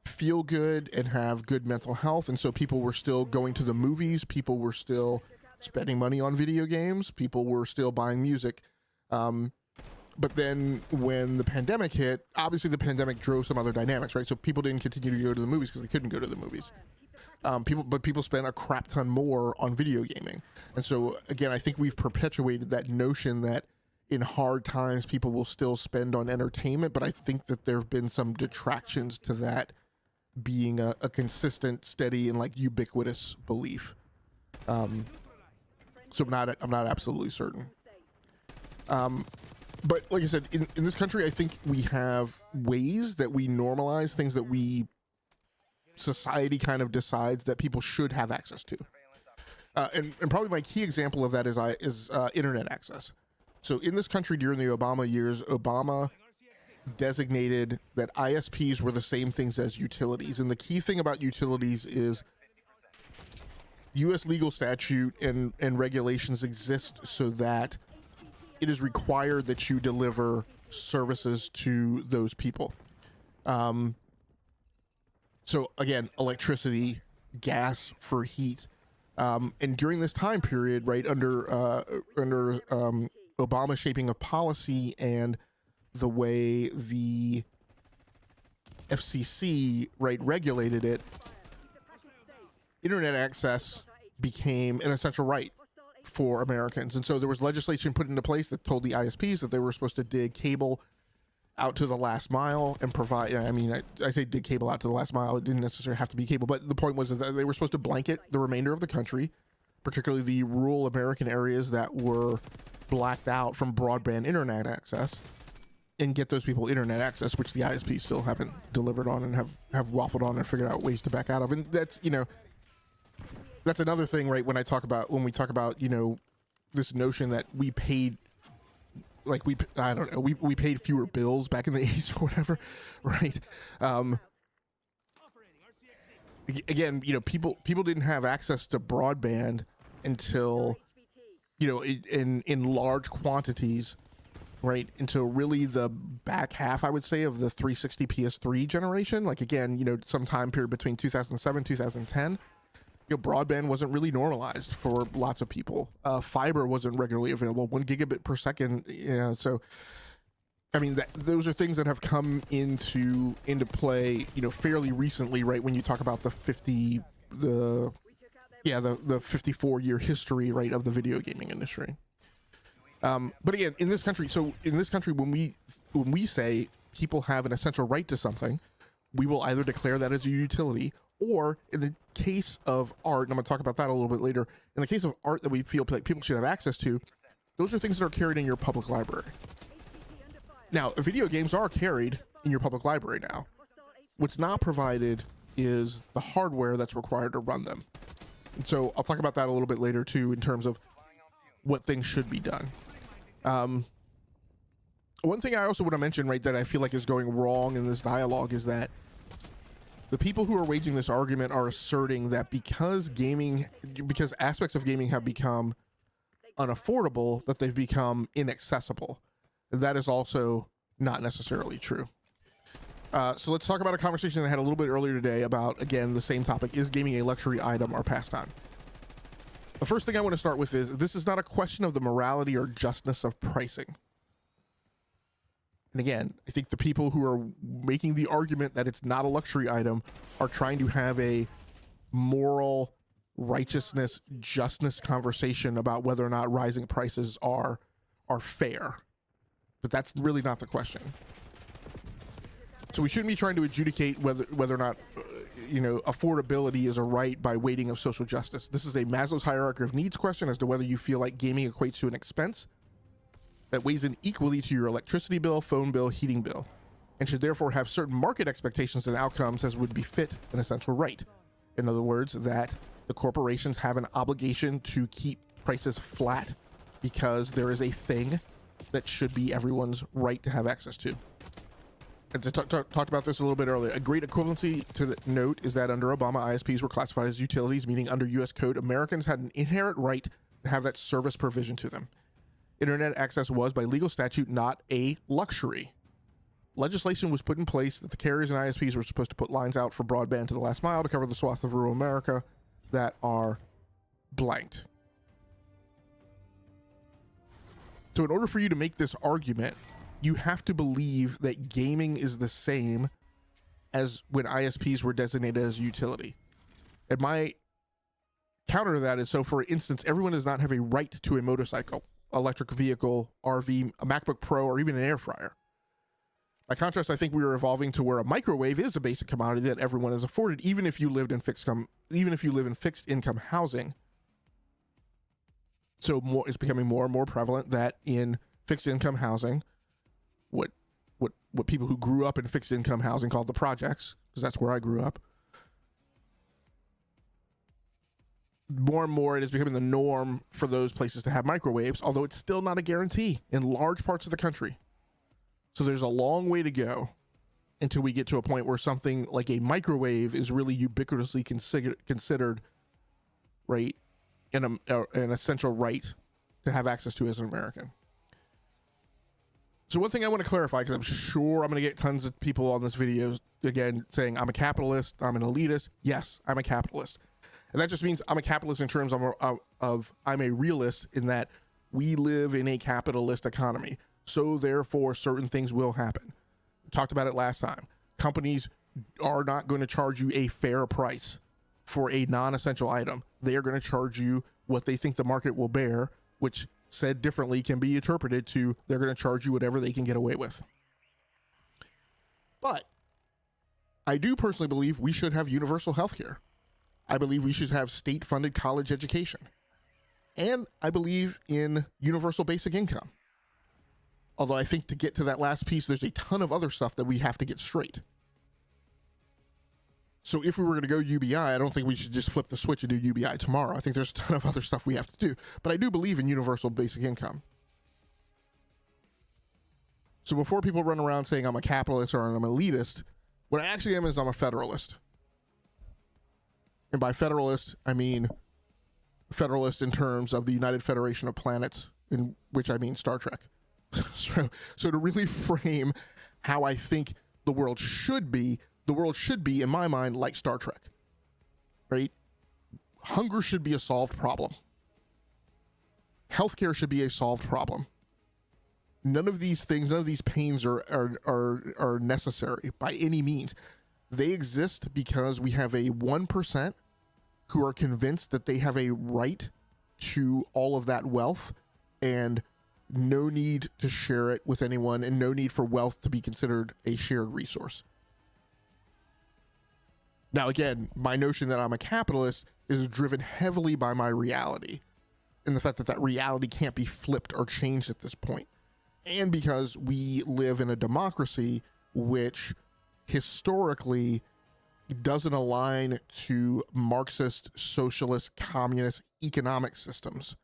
feel good and have good mental health. And so people were still going to the movies. People were still spending money on video games. People were still buying music. But then when the pandemic hit, obviously the pandemic drove some other dynamics, right? So people didn't continue to go to the movies because they couldn't go to the movies. People spent a crap ton more on video gaming. And so again, I think we've perpetuated that notion that in hard times, people will still spend on entertainment, but I think that there have been some detractions to that being a consistent, steady, and like ubiquitous belief. So I'm not absolutely certain. But like I said, in this country, I think we have ways that we normalize things that society kind of decides that people should have access to. And probably my key example of that is internet access. So in this country during the Obama years, Obama designated that ISPs were the same things as utilities. And the key thing about utilities is U.S. legal statute and regulations exist so that it is required that you deliver services to those people. So again, electricity, gas for heat. And during this time period, right, under Obama's shaping of policy and the way the FCC, right, regulated it, internet access became an essential right for Americans. And so there was legislation put into place that told the ISPs that they were supposed to dig cable out to the last mile and provide, I mean, I say dig cable out to the last mile. It didn't necessarily have to be cable, but the point was that they were supposed to blanket the remainder of the country, particularly the rural American areas that were blacked out from broadband internet access, and get those people internet access, which the ISPs still haven't delivered on and have waffled on and figured out ways to back out of. And that's, that's another thing, right? When we talk about, this notion that we paid, like we paid fewer bills back in the 80s or whatever, right? Again, people didn't have access to broadband until, in large quantities, right, until really the back half, I would say, of the 360 PS3 generation. Like, again, some time period between 2007, 2010, broadband wasn't really normalized for lots of people. Fiber wasn't regularly available, 1 gigabit per second. So, I mean, those are things that have come into play, fairly recently, right? When you talk about the 54-year history, right, of the video gaming industry. But again, in this country, when we say people have an essential right to something, we will either declare that as a utility, or in the case of art, and I'm going to talk about that a little bit later, in the case of art that we feel like people should have access to, those are things that are carried in your public library. Now, video games are carried in your public library now. What's not provided is the hardware that's required to run them. And so I'll talk about that a little bit later too, in terms of what things should be done. One thing I also want to mention, right, that I feel like is going wrong in this dialogue is that the people who are waging this argument are asserting that because aspects of gaming have become unaffordable, that they've become inaccessible. That is also not necessarily true. So let's talk about a conversation I had a little bit earlier today about, again, the same topic: is gaming a luxury item or pastime? The first thing I want to start with is this is not a question of the morality or justness of pricing. And again, I think the people who are making the argument that it's not a luxury item are trying to have a moral righteousness, justness conversation about whether or not rising prices are fair. But that's really not the question. So we shouldn't be trying to adjudicate whether or not affordability is a right by weighting of social justice. This is a Maslow's hierarchy of needs question as to whether you feel like gaming equates to an expense that weighs in equally to your electricity bill, phone bill, heating bill, and should therefore have certain market expectations and outcomes as would befit an essential right. In other words, that the corporations have an obligation to keep prices flat because there is a thing that should be everyone's right to have access to. And talked about this a little bit earlier. A great equivalency to the note is that under Obama, ISPs were classified as utilities, meaning under U.S. code, Americans had an inherent right to have that service provision to them. Internet access was, by legal statute, not a luxury. Legislation was put in place that the carriers and ISPs were supposed to put lines out for broadband to the last mile to cover the swath of rural America that are blanked. So in order for you to make this argument, you have to believe that gaming is the same as when ISPs were designated as utility. And my counter to that is, so for instance, everyone does not have a right to a motorcycle, electric vehicle, RV, a MacBook Pro, or even an air fryer. By contrast, I think we are evolving to where a microwave is a basic commodity that everyone is afforded, even if you live in fixed income housing. So it's becoming more and more prevalent that in fixed income housing, what people who grew up in fixed income housing called the projects, because that's where I grew up, more and more it is becoming the norm for those places to have microwaves, although it's still not a guarantee in large parts of the country. So there's a long way to go until we get to a point where something like a microwave is really ubiquitously considered right, an essential right to have access to as an American. So one thing I want to clarify, because I'm sure I'm going to get tons of people on this video again saying I'm a capitalist, I'm an elitist. Yes, I'm a capitalist. And that just means I'm a capitalist in terms of I'm a realist in that we live in a capitalist economy. So therefore, certain things will happen. We talked about it last time. Companies are not going to charge you a fair price for a non-essential item. They are going to charge you what they think the market will bear, which said differently can be interpreted to they're going to charge you whatever they can get away with. But I do personally believe we should have universal health care. I believe we should have state-funded college education. And I believe in universal basic income. Although I think to get to that last piece, there's a ton of other stuff that we have to get straight. So if we were going to go UBI, I don't think we should just flip the switch and do UBI tomorrow. I think there's a ton of other stuff we have to do. But I do believe in universal basic income. So before people run around saying I'm a capitalist or I'm an elitist, what I actually am is I'm a federalist. And by federalist, I mean federalist in terms of the United Federation of Planets, in which I mean Star Trek. So to really frame how I think the world should be, in my mind, like Star Trek, right? Hunger should be a solved problem. Healthcare should be a solved problem. None of these things, none of these pains are necessary by any means. They exist because we have a 1% who are convinced that they have a right to all of that wealth and no need to share it with anyone and no need for wealth to be considered a shared resource. Now, again, my notion that I'm a capitalist is driven heavily by my reality and the fact that that reality can't be flipped or changed at this point. And because we live in a democracy which historically doesn't align to Marxist, socialist, communist economic systems.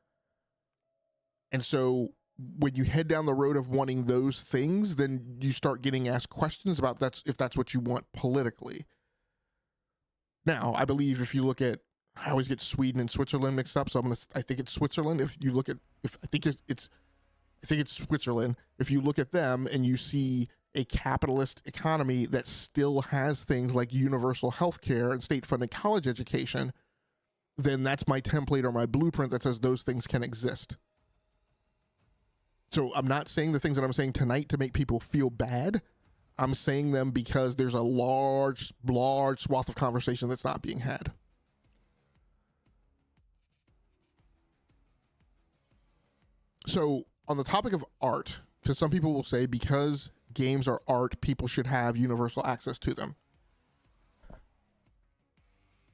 And so when you head down the road of wanting those things, then you start getting asked questions about if that's what you want politically. Now, I believe if you look at, I always get Sweden and Switzerland mixed up, so I think it's Switzerland. If you look at, I think it's Switzerland. If you look at them and you see a capitalist economy that still has things like universal health care and state-funded college education, then that's my template or my blueprint that says those things can exist. So I'm not saying the things that I'm saying tonight to make people feel bad. I'm saying them because there's a large swath of conversation that's not being had. So on the topic of art, because some people will say because games are art, people should have universal access to them.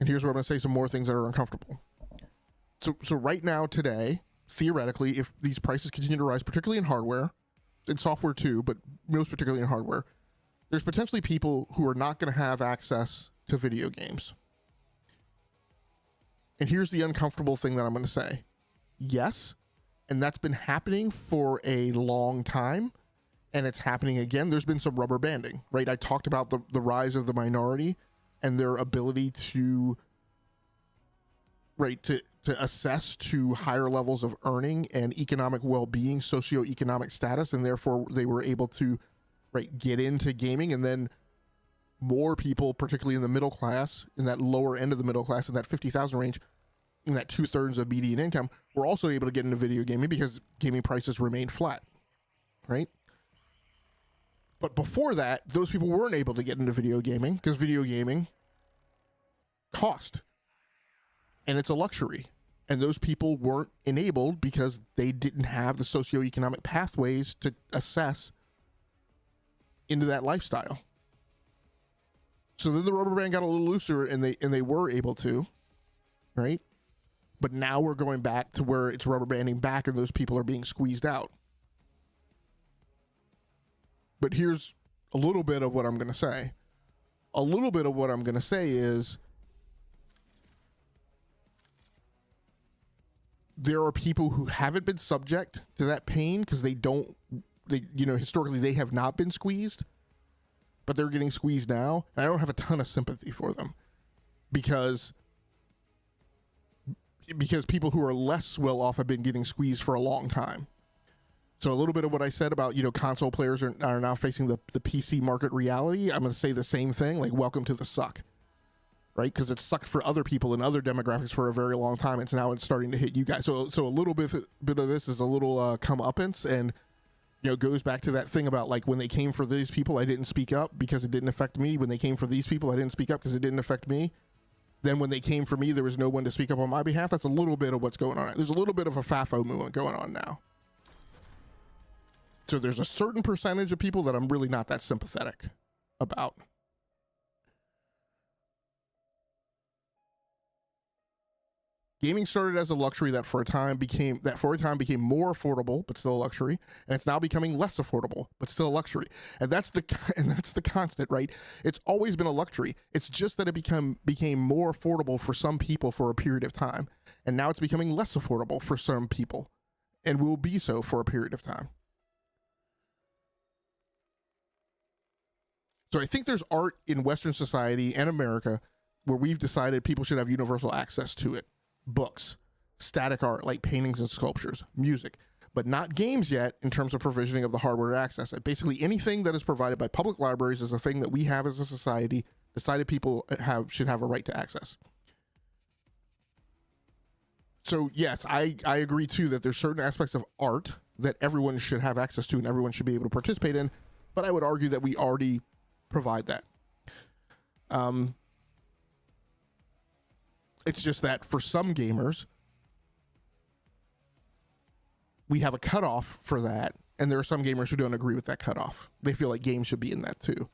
And here's where I'm going to say some more things that are uncomfortable. So right now, today, theoretically, if these prices continue to rise, particularly in hardware, in software too, but most particularly in hardware, there's potentially people who are not going to have access to video games. And here's the uncomfortable thing that I'm going to say. Yes, and that's been happening for a long time, and it's happening again. There's been some rubber banding, right? I talked about the rise of the minority and their ability to assess to higher levels of earning and economic well-being, socioeconomic status, and therefore they were able to get into gaming. And then more people, particularly in the middle class, in that lower end of the middle class, in that 50,000 range, in that 2/3 of median income, were also able to get into video gaming because gaming prices remained flat, right? But before that, those people weren't able to get into video gaming because video gaming cost. And it's a luxury. And those people weren't enabled because they didn't have the socioeconomic pathways to assess into that lifestyle. So then the rubber band got a little looser and they were able to, right? But now we're going back to where it's rubber banding back and those people are being squeezed out. But here's a little bit of what I'm going to say. A little bit of what I'm going to say is there are people who haven't been subject to that pain because historically they have not been squeezed, but they're getting squeezed now. And I don't have a ton of sympathy for them because people who are less well off have been getting squeezed for a long time. So a little bit of what I said about, console players are now facing the PC market reality. I'm going to say the same thing, like welcome to the suck, right? Because it sucked for other people and other demographics for a very long time. It's starting to hit you guys. So a little bit of this is a little comeuppance, and goes back to that thing about like when they came for these people, I didn't speak up because it didn't affect me. When they came for these people, I didn't speak up because it didn't affect me. Then when they came for me, there was no one to speak up on my behalf. That's a little bit of what's going on. There's a little bit of a FAFO movement going on now. So there's a certain percentage of people that I'm really not that sympathetic about. Gaming started as a luxury that for a time became more affordable, but still a luxury, and it's now becoming less affordable, but still a luxury. And that's the constant, right? It's always been a luxury. It's just that it became more affordable for some people for a period of time, and now it's becoming less affordable for some people, and will be so for a period of time. So I think there's art in Western society and America where we've decided people should have universal access to it. Books, static art like paintings and sculptures, music, but not games yet in terms of provisioning of the hardware to access it. Basically anything that is provided by public libraries is a thing that we have as a society decided people should have a right to access. So yes, I agree too that there's certain aspects of art that everyone should have access to and everyone should be able to participate in, but I would argue that we already provide that. It's just that for some gamers, we have a cutoff for that, and there are some gamers who don't agree with that cutoff. They feel like games should be in that too.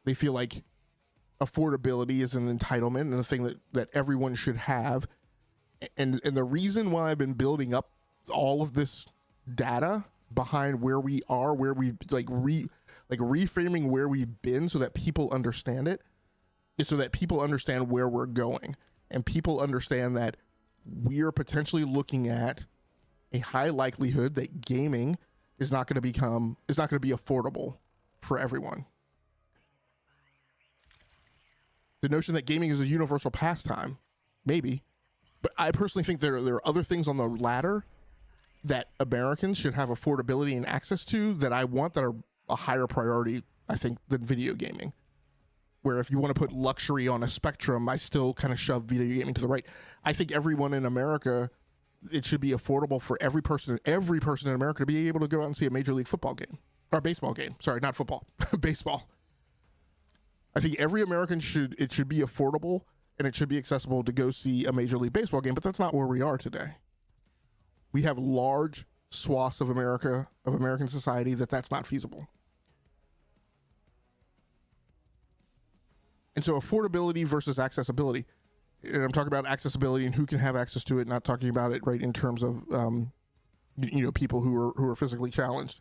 They feel like affordability is an entitlement and a thing that everyone should have. And the reason why I've been building up all of this data behind where we are, where we reframing where we've been so that people understand it, is so that people understand where we're going and people understand that we are potentially looking at a high likelihood that gaming is not going to be affordable for everyone. The notion that gaming is a universal pastime, maybe, but I personally think there are other things on the ladder that Americans should have affordability and access to that I want that are a higher priority, I think, than video gaming. Where if you want to put luxury on a spectrum, I still kind of shove video gaming to the right. I think everyone in America, it should be affordable for every person in America to be able to go out and see a Major League football game or baseball game. Sorry, not football, baseball. I think every American should be affordable and it should be accessible to go see a Major League Baseball game, but that's not where we are today. We have large swaths of American society that's not feasible. And so affordability versus accessibility, and I'm talking about accessibility and who can have access to it, not talking about it right in terms of, people who are physically challenged,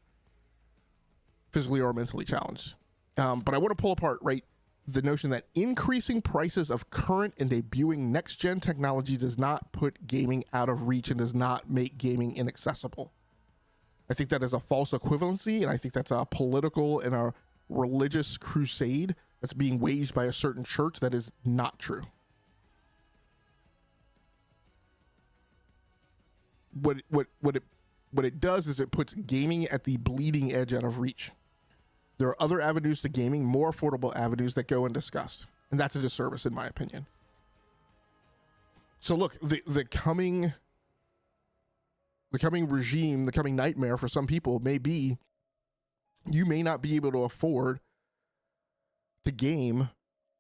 physically or mentally challenged. But I want to pull apart, right, the notion that increasing prices of current and debuting next-gen technology does not put gaming out of reach and does not make gaming inaccessible. I think that is a false equivalency, and I think that's a political and a religious crusade that's being waged by a certain church that is not true. What it does is it puts gaming at the bleeding edge out of reach. There are other avenues to gaming, more affordable avenues that go undiscussed, and that's a disservice in my opinion. So look, the coming regime, the coming nightmare for some people may be you may not be able to afford to game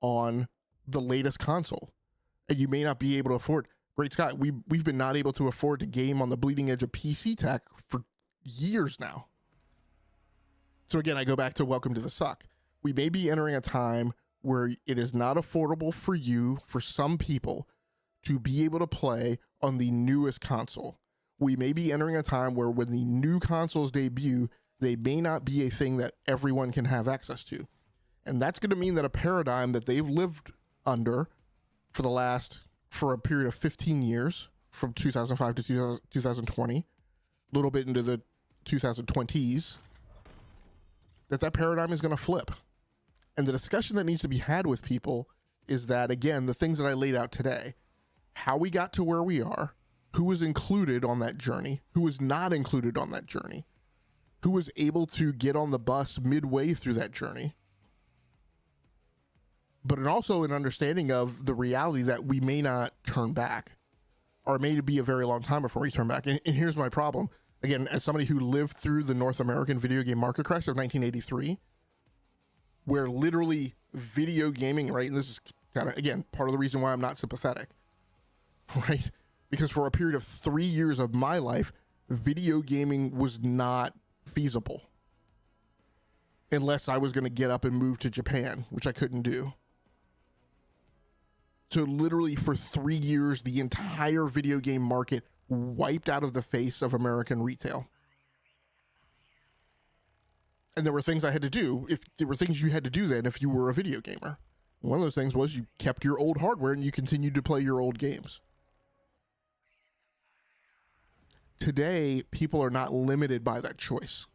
on the latest console, and you may not be able to afford. Great Scott, we've been not able to afford to game on the bleeding edge of PC tech for years now. So again, I go back to welcome to the suck. We may be entering a time where it is not affordable for you, for some people, to be able to play on the newest console. We may be entering a time where when the new consoles debut, they may not be a thing that everyone can have access to. And that's going to mean that a paradigm that they've lived under for a period of 15 years, from 2005 to 2020, a little bit into the 2020s, that paradigm is going to flip. And the discussion that needs to be had with people is that, again, the things that I laid out today, how we got to where we are, who was included on that journey, who was not included on that journey, who was able to get on the bus midway through that journey, but also an understanding of the reality that we may not turn back, or it may be a very long time before we turn back. And here's my problem. Again, as somebody who lived through the North American video game market crash of 1983, where literally video gaming, right, and this is kind of, again, part of the reason why I'm not sympathetic, right? Because for a period of 3 years of my life, video gaming was not feasible unless I was going to get up and move to Japan, which I couldn't do. So literally for 3 years, the entire video game market wiped out of the face of American retail. And there were things I had to do. If there were things you had to do then if you were a video gamer. One of those things was you kept your old hardware and you continued to play your old games. Today, people are not limited by that choice.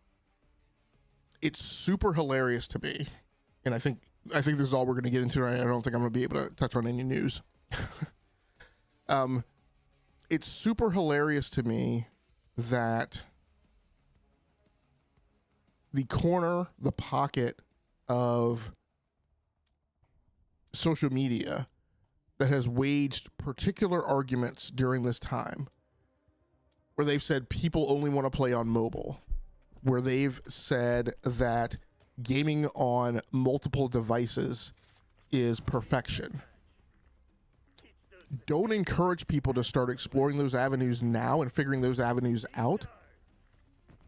It's super hilarious to me, and I think this is all we're going to get into tonight. I don't think I'm going to be able to touch on any news. It's super hilarious to me that the pocket of social media that has waged particular arguments during this time, where they've said people only want to play on mobile, where they've said that gaming on multiple devices is perfection. Don't encourage people to start exploring those avenues now and figuring those avenues out.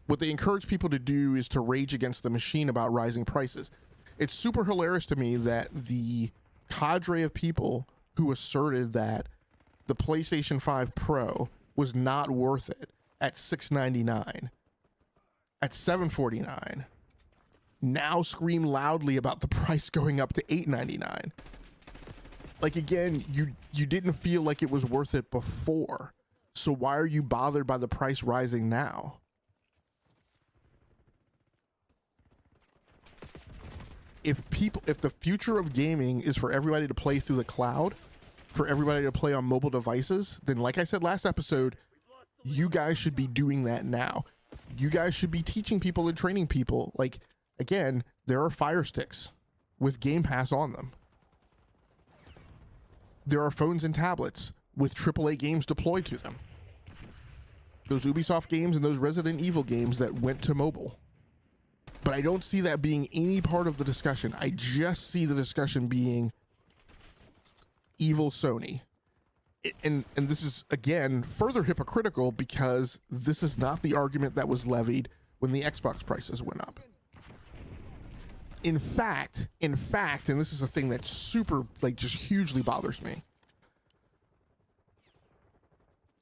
What they encourage people to do is to rage against the machine about rising prices. It's super hilarious to me that the cadre of people who asserted that the PlayStation 5 Pro was not worth it at $699, at $749, now scream loudly about the price going up to $899. Like, again, you didn't feel like it was worth it before. So why are you bothered by the price rising now? If the future of gaming is for everybody to play through the cloud, for everybody to play on mobile devices, then like I said last episode, you guys should be doing that now. You guys should be teaching people and training people. Like, again, there are Fire Sticks with Game Pass on them. There are phones and tablets with AAA games deployed to them. Those Ubisoft games and those Resident Evil games that went to mobile. But I don't see that being any part of the discussion. I just see the discussion being evil Sony. And this is, again, further hypocritical because this is not the argument that was levied when the Xbox prices went up. In fact, and this is a thing that super, like, just hugely bothers me.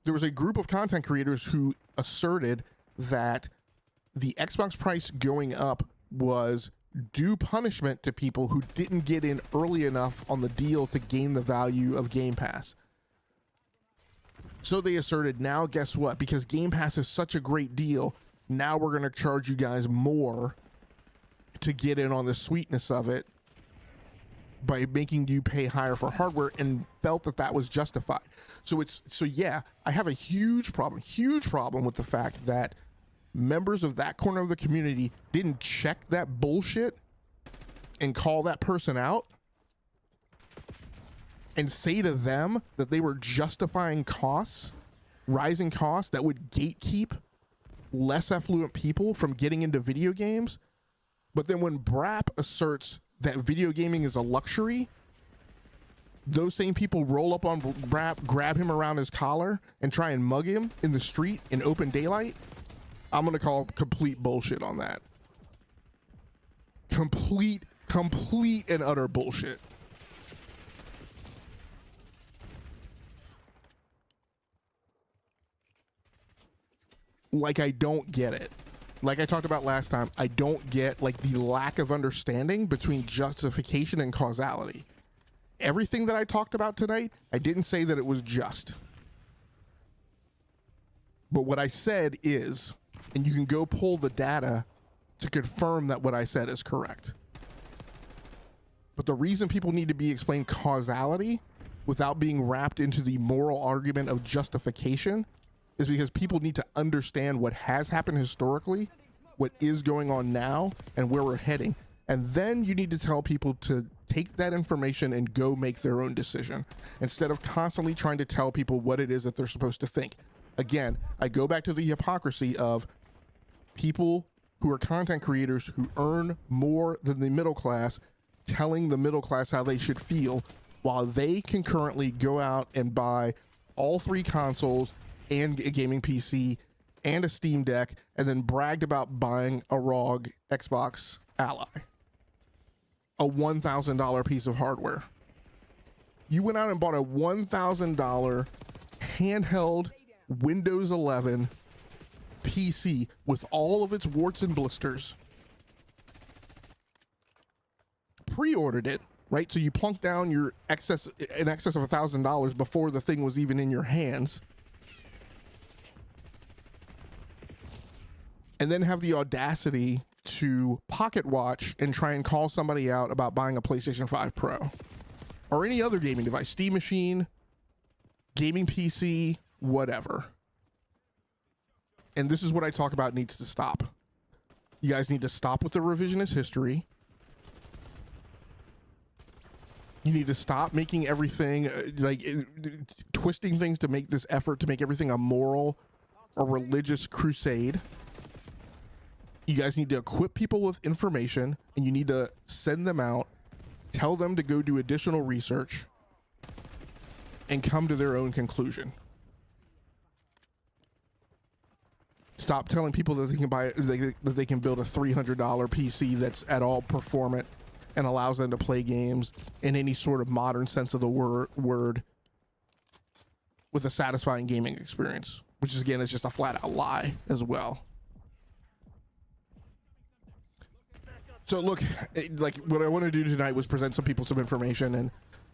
There was a group of content creators who asserted that the Xbox price going up was due punishment to people who didn't get in early enough on the deal to gain the value of Game Pass. So they asserted, now guess what? Because Game Pass is such a great deal, now we're going to charge you guys more to get in on the sweetness of it by making you pay higher for hardware, and felt that that was justified. So yeah, I have a huge problem with the fact that members of that corner of the community didn't check that bullshit and call that person out and say to them that they were justifying costs, rising costs that would gatekeep less affluent people from getting into video games. But then when Brap asserts that video gaming is a luxury, those same people roll up on Brap, grab him around his collar, and try and mug him in the street in open daylight. I'm going to call complete bullshit on that. Complete and utter bullshit. Like, I don't get it. Like I talked about last time, I don't get, like, the lack of understanding between justification and causality. Everything that I talked about tonight, I didn't say that it was just. But what I said is, and you can go pull the data to confirm that what I said is correct. But the reason people need to be explained causality without being wrapped into the moral argument of justification is because people need to understand what has happened historically, what is going on now, and where we're heading. And then you need to tell people to take that information and go make their own decision, instead of constantly trying to tell people what it is that they're supposed to think. Again, I go back to the hypocrisy of people who are content creators who earn more than the middle class telling the middle class how they should feel, while they can currently go out and buy all 3 consoles and a gaming PC and a Steam Deck, and then bragged about buying a ROG Xbox Ally, a $1,000 piece of hardware. You went out and bought a $1,000 handheld Windows 11 PC with all of its warts and blisters. Pre-ordered it, right? So you plunked down your in excess of $1,000 before the thing was even in your hands. And then have the audacity to pocket watch and try and call somebody out about buying a PlayStation 5 Pro or any other gaming device, Steam machine, gaming PC, whatever. And this is what I talk about needs to stop. You guys need to stop with the revisionist history. You need to stop making everything twisting things to make this effort to make everything a moral or religious crusade. You guys need to equip people with information, and you need to send them out, tell them to go do additional research, and come to their own conclusion. Stop telling people that they can that they can build a $300 PC that's at all performant and allows them to play games in any sort of modern sense of the word with a satisfying gaming experience, which is, again, is just a flat out lie as well. So look, like, what I want to do tonight was present some people some information, and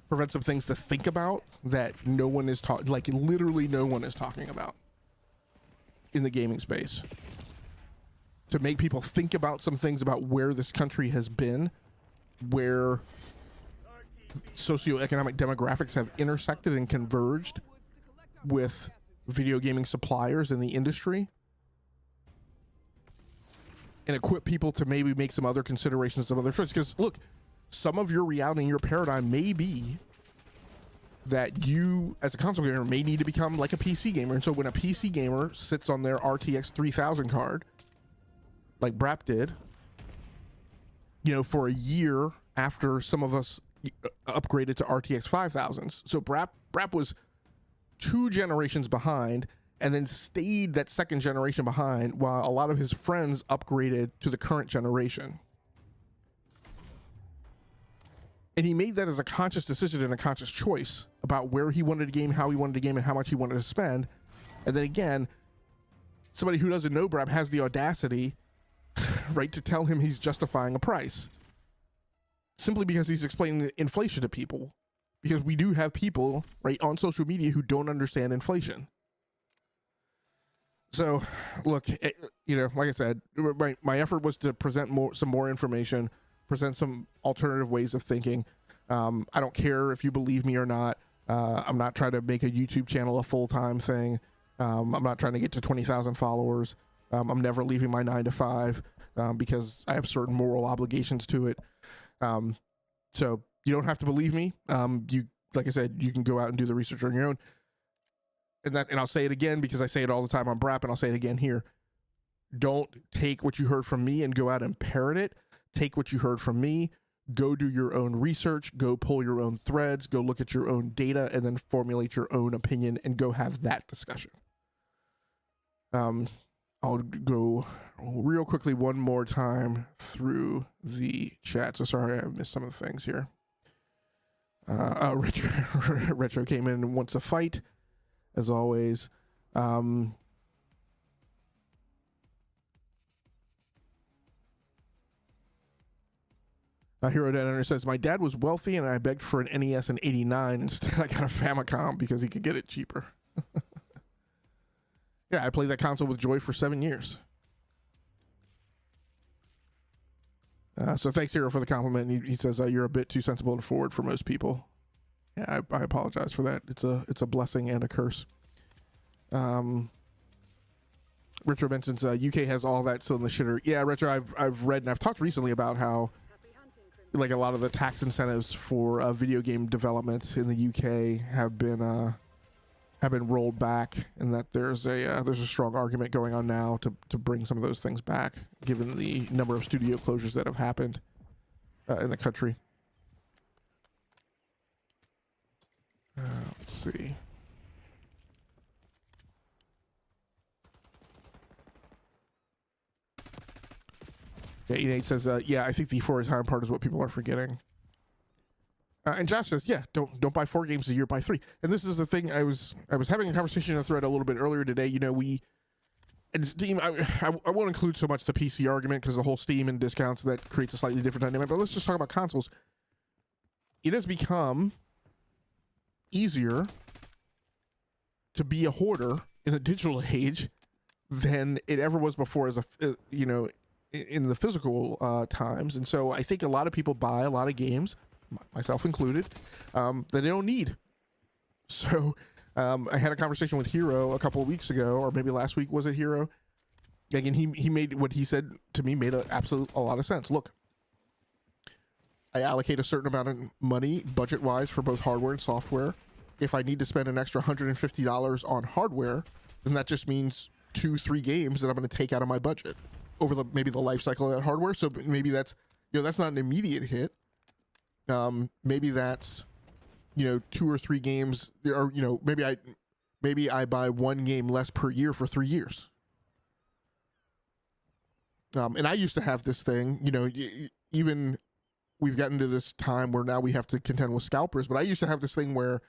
prevent some things to think about that no one is talking, like literally no one is talking about in the gaming space. To make people think about some things about where this country has been, where socioeconomic demographics have intersected and converged with video gaming suppliers in the industry, and equip people to maybe make some other considerations, some other choices. Because look, some of your reality and your paradigm may be that you as a console gamer may need to become like a PC gamer. And so when a PC gamer sits on their RTX 3000 card, like Brap did, you know, for a year after some of us upgraded to RTX 5000s. So Brap was 2 generations behind and then stayed that second generation behind while a lot of his friends upgraded to the current generation. And he made that as a conscious decision and a conscious choice about where he wanted to game, how he wanted to game, and how much he wanted to spend. And then again, somebody who doesn't know Brap has the audacity, right, to tell him he's justifying a price. Simply because he's explaining inflation to people. Because we do have people, right, on social media who don't understand inflation. So, look, you know, like I said, my effort was to present some more information, present some alternative ways of thinking. I don't care if you believe me or not. I'm not trying to make a YouTube channel a full-time thing. I'm not trying to get to 20,000 followers. I'm never leaving my 9 to 5 because I have certain moral obligations to it. So you don't have to believe me. You, like I said, you can go out and do the research on your own. And I'll say it again because I say it all the time on Brap, and I'll say it again here. Don't take what you heard from me and go out and parrot it. Take what you heard from me, go do your own research, go pull your own threads, go look at your own data, and then formulate your own opinion and go have that discussion. I'll go real quickly one more time through the chat. So sorry I missed some of the things here. Retro came in and wants to fight, as always. Hero Dad says, my dad was wealthy and I begged for an NES in '89. Instead, I got a Famicom because he could get it cheaper. Yeah, I played that console with joy for 7 years. So thanks, Hero, for the compliment. He says, you're a bit too sensible and forward for most people. Yeah, I apologize for that. It's a blessing and a curse. Retro mentions UK has all that still in the shitter. Yeah, Retro, I've read and I've talked recently about how like a lot of the tax incentives for video game development in the UK have been rolled back, and that there's a strong argument going on now to bring some of those things back, given the number of studio closures that have happened in the country. Let's see. Yeah, Nate says, yeah, I think the for a time part is what people are forgetting. And Josh says, yeah, don't buy 4 games a year, buy 3. And this is the thing, I was having a conversation in a thread a little bit earlier today. You know, and Steam, I won't include so much the PC argument because the whole Steam and discounts, that creates a slightly different dynamic. But let's just talk about consoles. It has become easier to be a hoarder in a digital age than it ever was before, as you know, in the physical times. And so I think a lot of people buy a lot of games, myself included, that they don't need. So I had a conversation with Hero a couple of weeks ago, or maybe last week, was it, Hero? Again, he made what he said to me made a lot of sense. Look, I allocate a certain amount of money budget-wise for both hardware and software. If I need to spend an extra $150 on hardware, then that just means 2-3 games that I'm going to take out of my budget over maybe the life cycle of that hardware. So maybe that's, you know, that's not an immediate hit. Maybe that's, you know, 2 or 3 games, or, you know, maybe I buy 1 game less per year for 3 years. And I used to have this thing, you know, even we've gotten to this time where now we have to contend with scalpers, but I used to have this thing where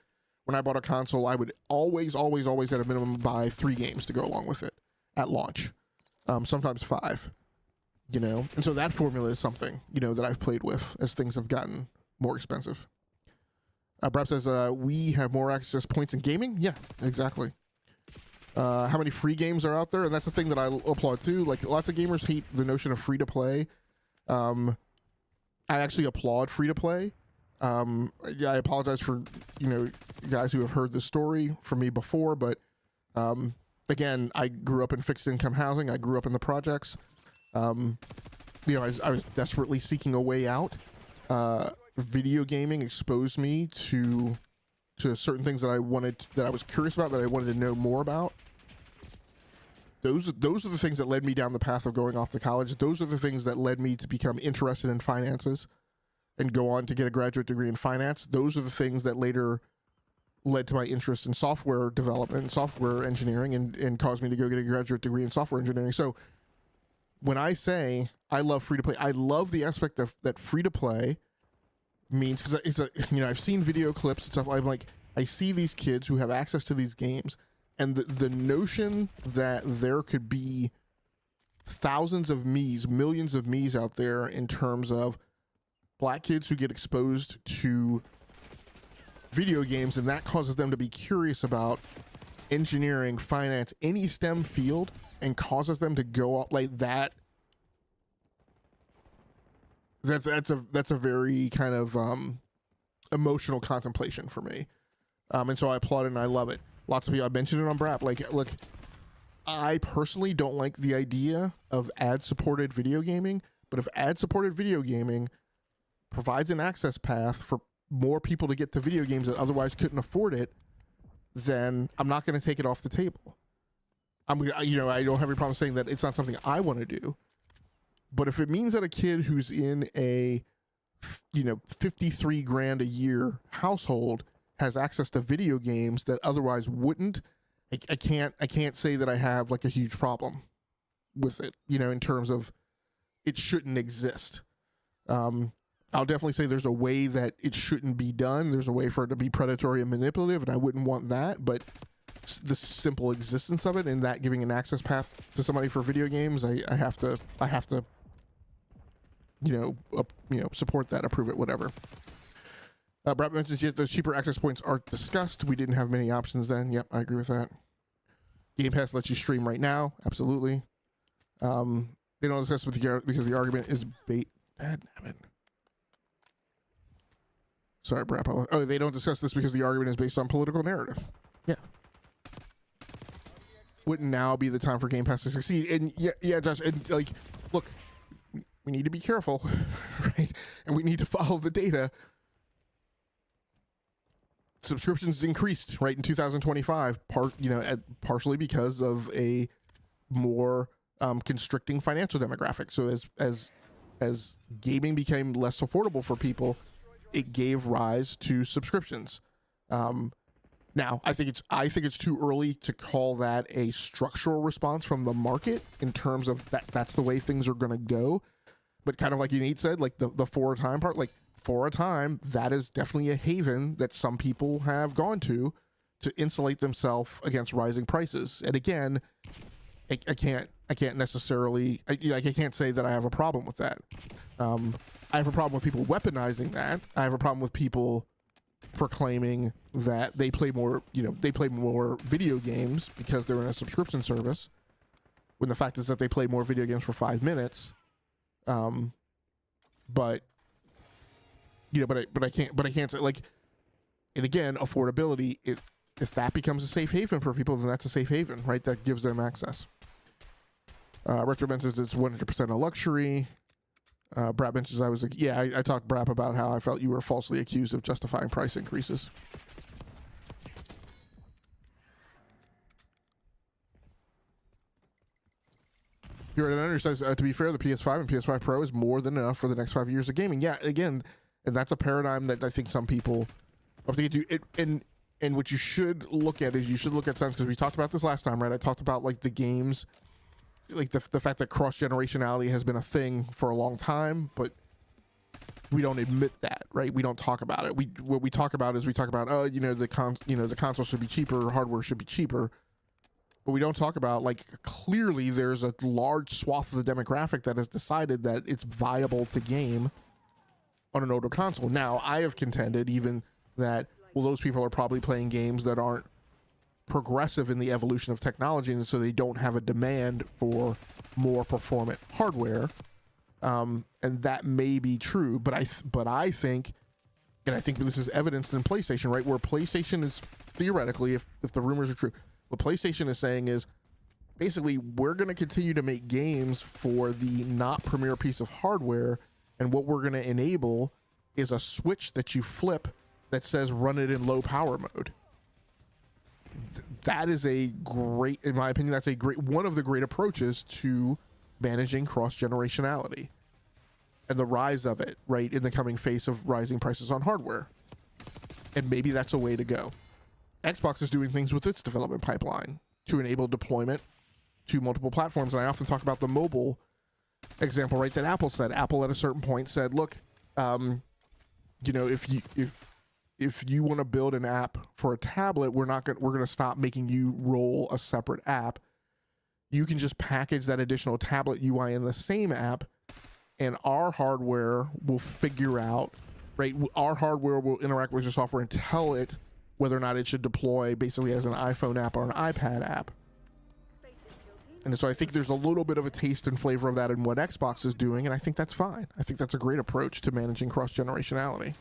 when I bought a console, I would always at a minimum buy 3 games to go along with it at launch. Sometimes 5, you know, and so that formula is something, you know, that I've played with as things have gotten more expensive. Brap says, we have more access points in gaming. Yeah, exactly. How many free games are out there? And that's the thing that I applaud too. Like, lots of gamers hate the notion of free to play. I actually applaud free to play. Yeah, I apologize for, guys who have heard this story from me before, but again, I grew up in fixed income housing. I grew up in the projects. I was desperately seeking a way out. Video gaming exposed me to certain things that I was curious about, that I wanted to know more about. Those are the things that led me down the path of going off to college. Those are the things that led me to become interested in finances and go on to get a graduate degree in finance. Those are the things that later led to my interest in software development and software engineering, and caused me to go get a graduate degree in software engineering. So when I say I love free to play, I love the aspect of that free to play means, because I've seen video clips and stuff. I'm like, I see these kids who have access to these games, and the notion that there could be thousands of me's, millions of me's out there in terms of black kids who get exposed to video games, and that causes them to be curious about engineering, finance, any STEM field, and causes them to go out like that. That's a very kind of emotional contemplation for me, and so I applaud it and I love it. Lots of people, I mentioned it on Brap. Like, look, I personally don't like the idea of ad-supported video gaming, but if ad-supported video gaming provides an access path for more people to get to video games that otherwise couldn't afford it, then I'm not going to take it off the table. I don't have any problem saying that it's not something I want to do. But if it means that a kid who's in a, $53,000 a year household has access to video games that otherwise wouldn't, I can't say that I have like a huge problem with it, in terms of it shouldn't exist. I'll definitely say there's a way that it shouldn't be done. There's a way for it to be predatory and manipulative, and I wouldn't want that. But the simple existence of it, and that giving an access path to somebody for video games, I have to support that, approve it, whatever. Brad mentions, yes, those cheaper access points are discussed. We didn't have many options then. Yep, I agree with that. Game Pass lets you stream right now. Absolutely. They don't discuss because the argument is bait. Bad nabbit. Sorry, Brad. Oh, they don't discuss this because the argument is based on political narrative. Yeah. Wouldn't now be the time for Game Pass to succeed? And yeah, Josh. And like, look, we need to be careful, right? And we need to follow the data. Subscriptions increased right in 2025, partially because of a more constricting financial demographic. So as gaming became less affordable for people, it gave rise to subscriptions. Now, I think it's too early to call that a structural response from the market in terms of that's the way things are going to go. But kind of like Nate said, like the for a time part, like for a time, that is definitely a haven that some people have gone to insulate themselves against rising prices. And again, I can't necessarily, I can't say that I have a problem with that. I have a problem with people weaponizing that. I have a problem with people proclaiming that they play more video games because they're in a subscription service, when the fact is that they play more video games for 5 minutes. But I can't say, like, and again, affordability, if that becomes a safe haven for people, then that's a safe haven, right? That gives them access. Retro mentions it's 100% a luxury. Brap mentions I talked Brap about how I felt you were falsely accused of justifying price increases. Here at Under says, to be fair, the PS5 and PS5 Pro is more than enough for the next 5 years of gaming. Yeah, again, and that's a paradigm that I think some people have to get to. And what you should look at is sense, because we talked about this last time, right? I talked about like the games, like the fact that cross-generationality has been a thing for a long time, but we don't admit that, right? We don't talk about it. What we talk about is the console should be cheaper, hardware should be cheaper. But we don't talk about, like, clearly there's a large swath of the demographic that has decided that it's viable to game on an older console. Now, I have contended even that, well, those people are probably playing games that aren't progressive in the evolution of technology, and so they don't have a demand for more performant hardware. And that may be true, but I think, and I think this is evidenced in PlayStation, right? Where PlayStation is theoretically, if the rumors are true, what PlayStation is saying is basically we're going to continue to make games for the not premier piece of hardware, and what we're going to enable is a switch that you flip that says run it in low power mode. That is a great, in my opinion, that's a great, one of the great approaches to managing cross-generationality and the rise of it, right, in the coming face of rising prices on hardware. And maybe that's a way to go. Xbox is doing things with its development pipeline to enable deployment to multiple platforms. And I often talk about the mobile example, right, that Apple said. Apple at a certain point said, look, you know, if you want to build an app for a tablet, we're going to stop making you roll a separate app. You can just package that additional tablet UI in the same app, and our hardware will figure out, right? Our hardware will interact with your software and tell it whether or not it should deploy basically as an iPhone app or an iPad app. And so I think there's a little bit of a taste and flavor of that in what Xbox is doing, and I think that's fine. I think that's a great approach to managing cross-generationality.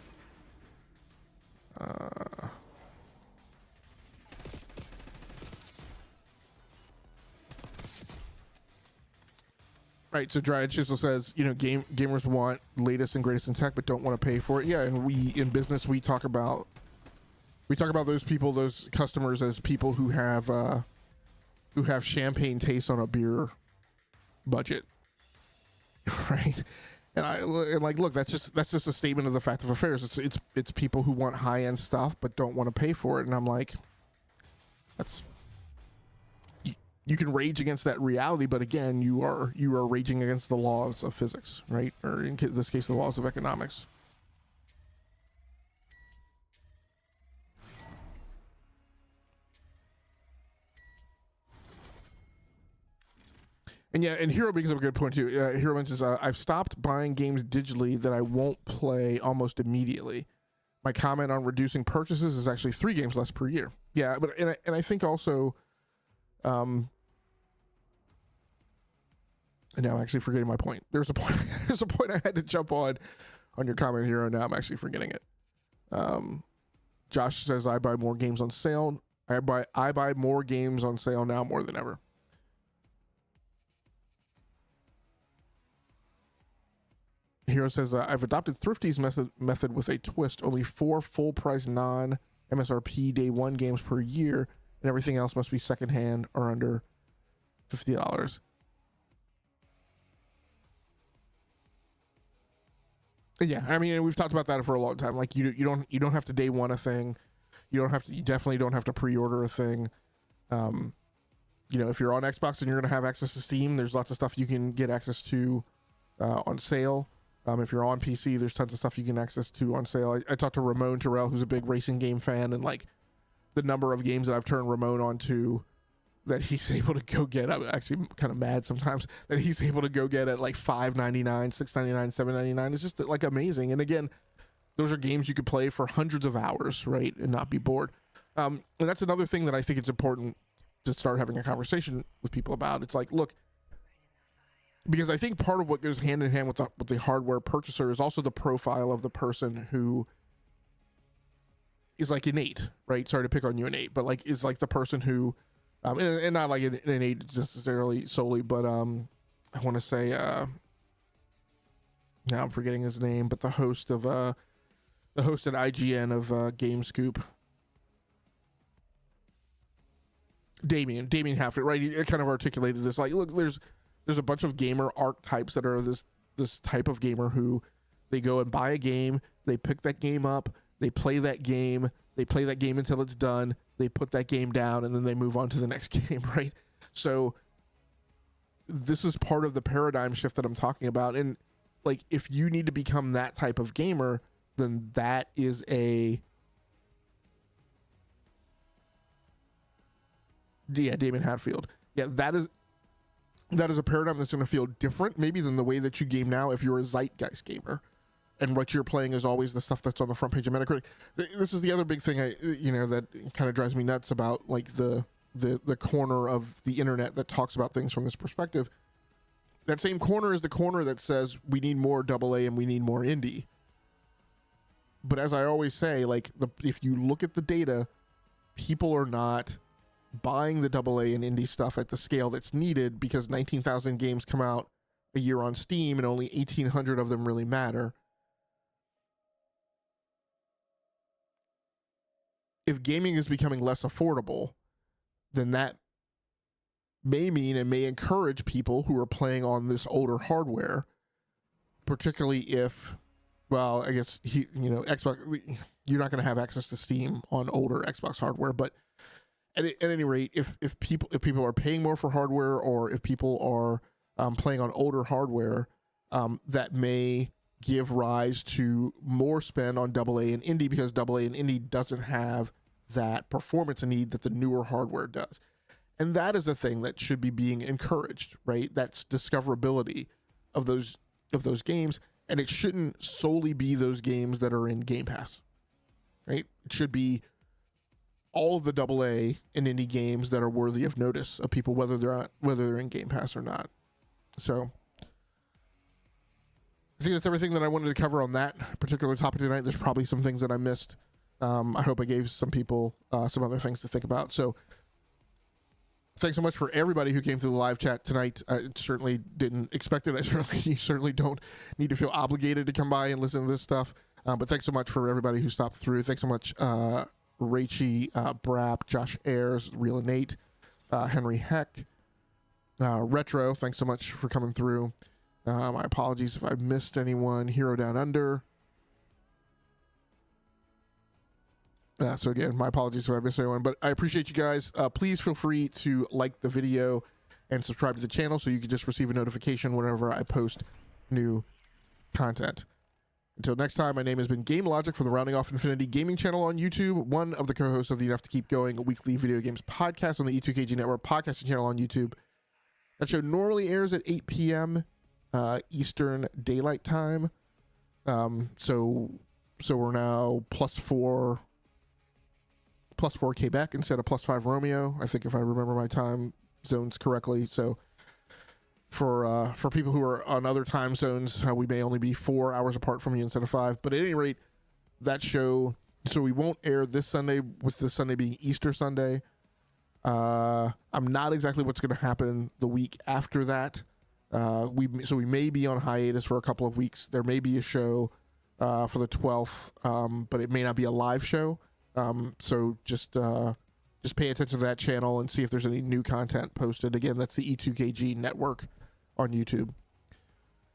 Right, so Dryad Chisel says, you know, gamers want latest and greatest in tech, but don't want to pay for it. Yeah, and we in business we talk about those people, those customers, as people who have champagne taste on a beer budget, right? And look, that's just a statement of the fact of affairs. It's people who want high end stuff but don't want to pay for it, and I'm like, that's. You can rage against that reality, but again, you are raging against the laws of physics, right? Or in this case, the laws of economics. And yeah, and Hero brings up a good point too. Hero mentions, I've stopped buying games digitally that I won't play almost immediately. My comment on reducing purchases is actually 3 games less per year. Yeah, but and I think also, and now I'm actually forgetting my point. There's a point I had to jump on your comment here, and now I'm actually forgetting it. Josh says, I buy more games on sale. I buy more games on sale now more than ever. Hero says, I've adopted Thrifty's method with a twist. Only 4 full price non-MSRP day 1 games per year, and everything else must be secondhand or under $50. Yeah, I mean, we've talked about that for a long time. Like, you don't have to day one a thing. You definitely don't have to pre-order a thing. You know, if you're on Xbox and you're gonna have access to Steam, there's lots of stuff you can get access to on sale. If you're on PC, there's tons of stuff you can access to on sale. I talked to Ramon Terrell, who's a big racing game fan, and like the number of games that I've turned Ramon onto that he's able to go get. I'm actually kind of mad sometimes that he's able to go get at like $5.99, $6.99, $7.99. It's just like amazing. And again, those are games you could play for hundreds of hours, right, and not be bored. And that's another thing that I think it's important to start having a conversation with people about. It's like, look, because I think part of what goes hand in hand with the hardware purchaser is also the profile of the person who is like innate, right? Sorry to pick on you, innate, but like is like the person who, and not like an innate necessarily solely, but I want to say, now I'm forgetting his name, but the host at IGN of Game Scoop, Damien Hatfield, right? He kind of articulated this, like, look, there's a bunch of gamer archetypes that are this type of gamer who they go and buy a game, they pick that game up, they play that game until it's done, they put that game down, and then they move on to the next game, right? So this is part of the paradigm shift that I'm talking about. And like, if you need to become that type of gamer, then that is Damon Hatfield. Yeah, that is a paradigm that's going to feel different maybe than the way that you game now if you're a zeitgeist gamer. and what you're playing is always the stuff that's on the front page of Metacritic. This is the other big thing that kind of drives me nuts about like the corner of the internet that talks about things from this perspective. That same corner is the corner that says we need more AA and we need more indie. But as I always say, like if you look at the data, people are not buying the AA and indie stuff at the scale that's needed because 19,000 games come out a year on Steam and only 1,800 of them really matter. If gaming is becoming less affordable, then that may mean and may encourage people who are playing on this older hardware, particularly if, well, I guess Xbox, you're not going to have access to Steam on older Xbox hardware, but at any rate, if people are paying more for hardware, or if people are playing on older hardware, that may give rise to more spend on AA and indie, because AA and indie doesn't have that performance need that the newer hardware does. And that is a thing that should be being encouraged, right? That's discoverability of those games, and it shouldn't solely be those games that are in Game Pass, right? It should be all of the AA and indie games that are worthy of notice of people, whether they're in Game Pass or not. So I think that's everything that I wanted to cover on that particular topic tonight. There's probably some things that I missed. I hope I gave some people some other things to think about. So thanks so much for everybody who came through the live chat tonight. I certainly didn't expect it. You certainly don't need to feel obligated to come by and listen to this stuff. But thanks so much for everybody who stopped through. Thanks so much, Rachie, Brap, Josh Ayers, Real Nate, Henry Heck, Retro. Thanks so much for coming through. My apologies if I missed anyone. Hero Down Under. So again, my apologies if I missed anyone, but I appreciate you guys. Please feel free to like the video and subscribe to the channel so you can just receive a notification whenever I post new content. Until next time, my name has been Game Logic from the Rounding Off Infinity Gaming channel on YouTube, one of the co-hosts of the Enough to Keep Going weekly video games podcast on the E2KG Network podcasting channel on YouTube. That show normally airs at 8 p.m. Eastern Daylight Time. So we're now +4 Quebec instead of +5 Romeo, I think, if I remember my time zones correctly. So for people who are on other time zones, we may only be 4 hours apart from you instead of 5. But at any rate, that show, so we won't air this Sunday, with this Sunday being Easter Sunday. I'm not exactly what's going to happen the week after that. We may be on hiatus for a couple of weeks. There may be a show for the 12th, but it may not be a live show. So just pay attention to that channel and see if there's any new content posted. Again, that's the E2KG Network on YouTube.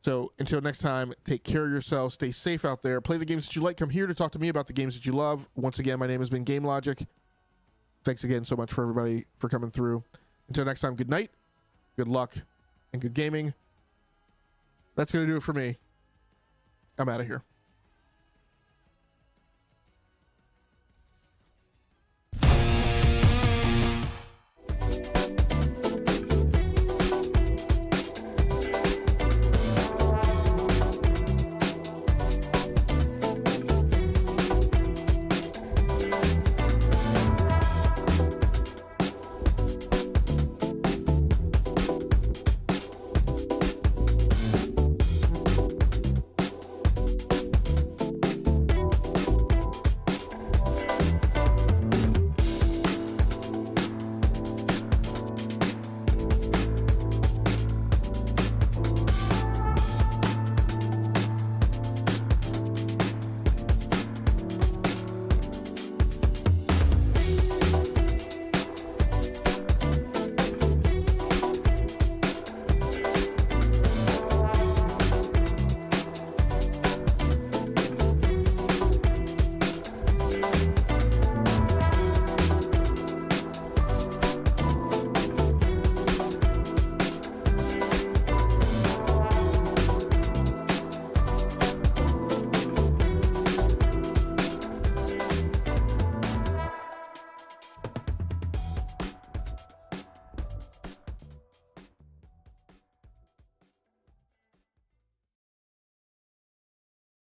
So until next time, take care of yourselves, stay safe out there, play the games that you like, come here to talk to me about the games that you love. Once again, my name has been Game Logic. Thanks again so much for everybody for coming through. Until next time, good night, good luck, and good gaming. That's going to do it for me. I'm out of here.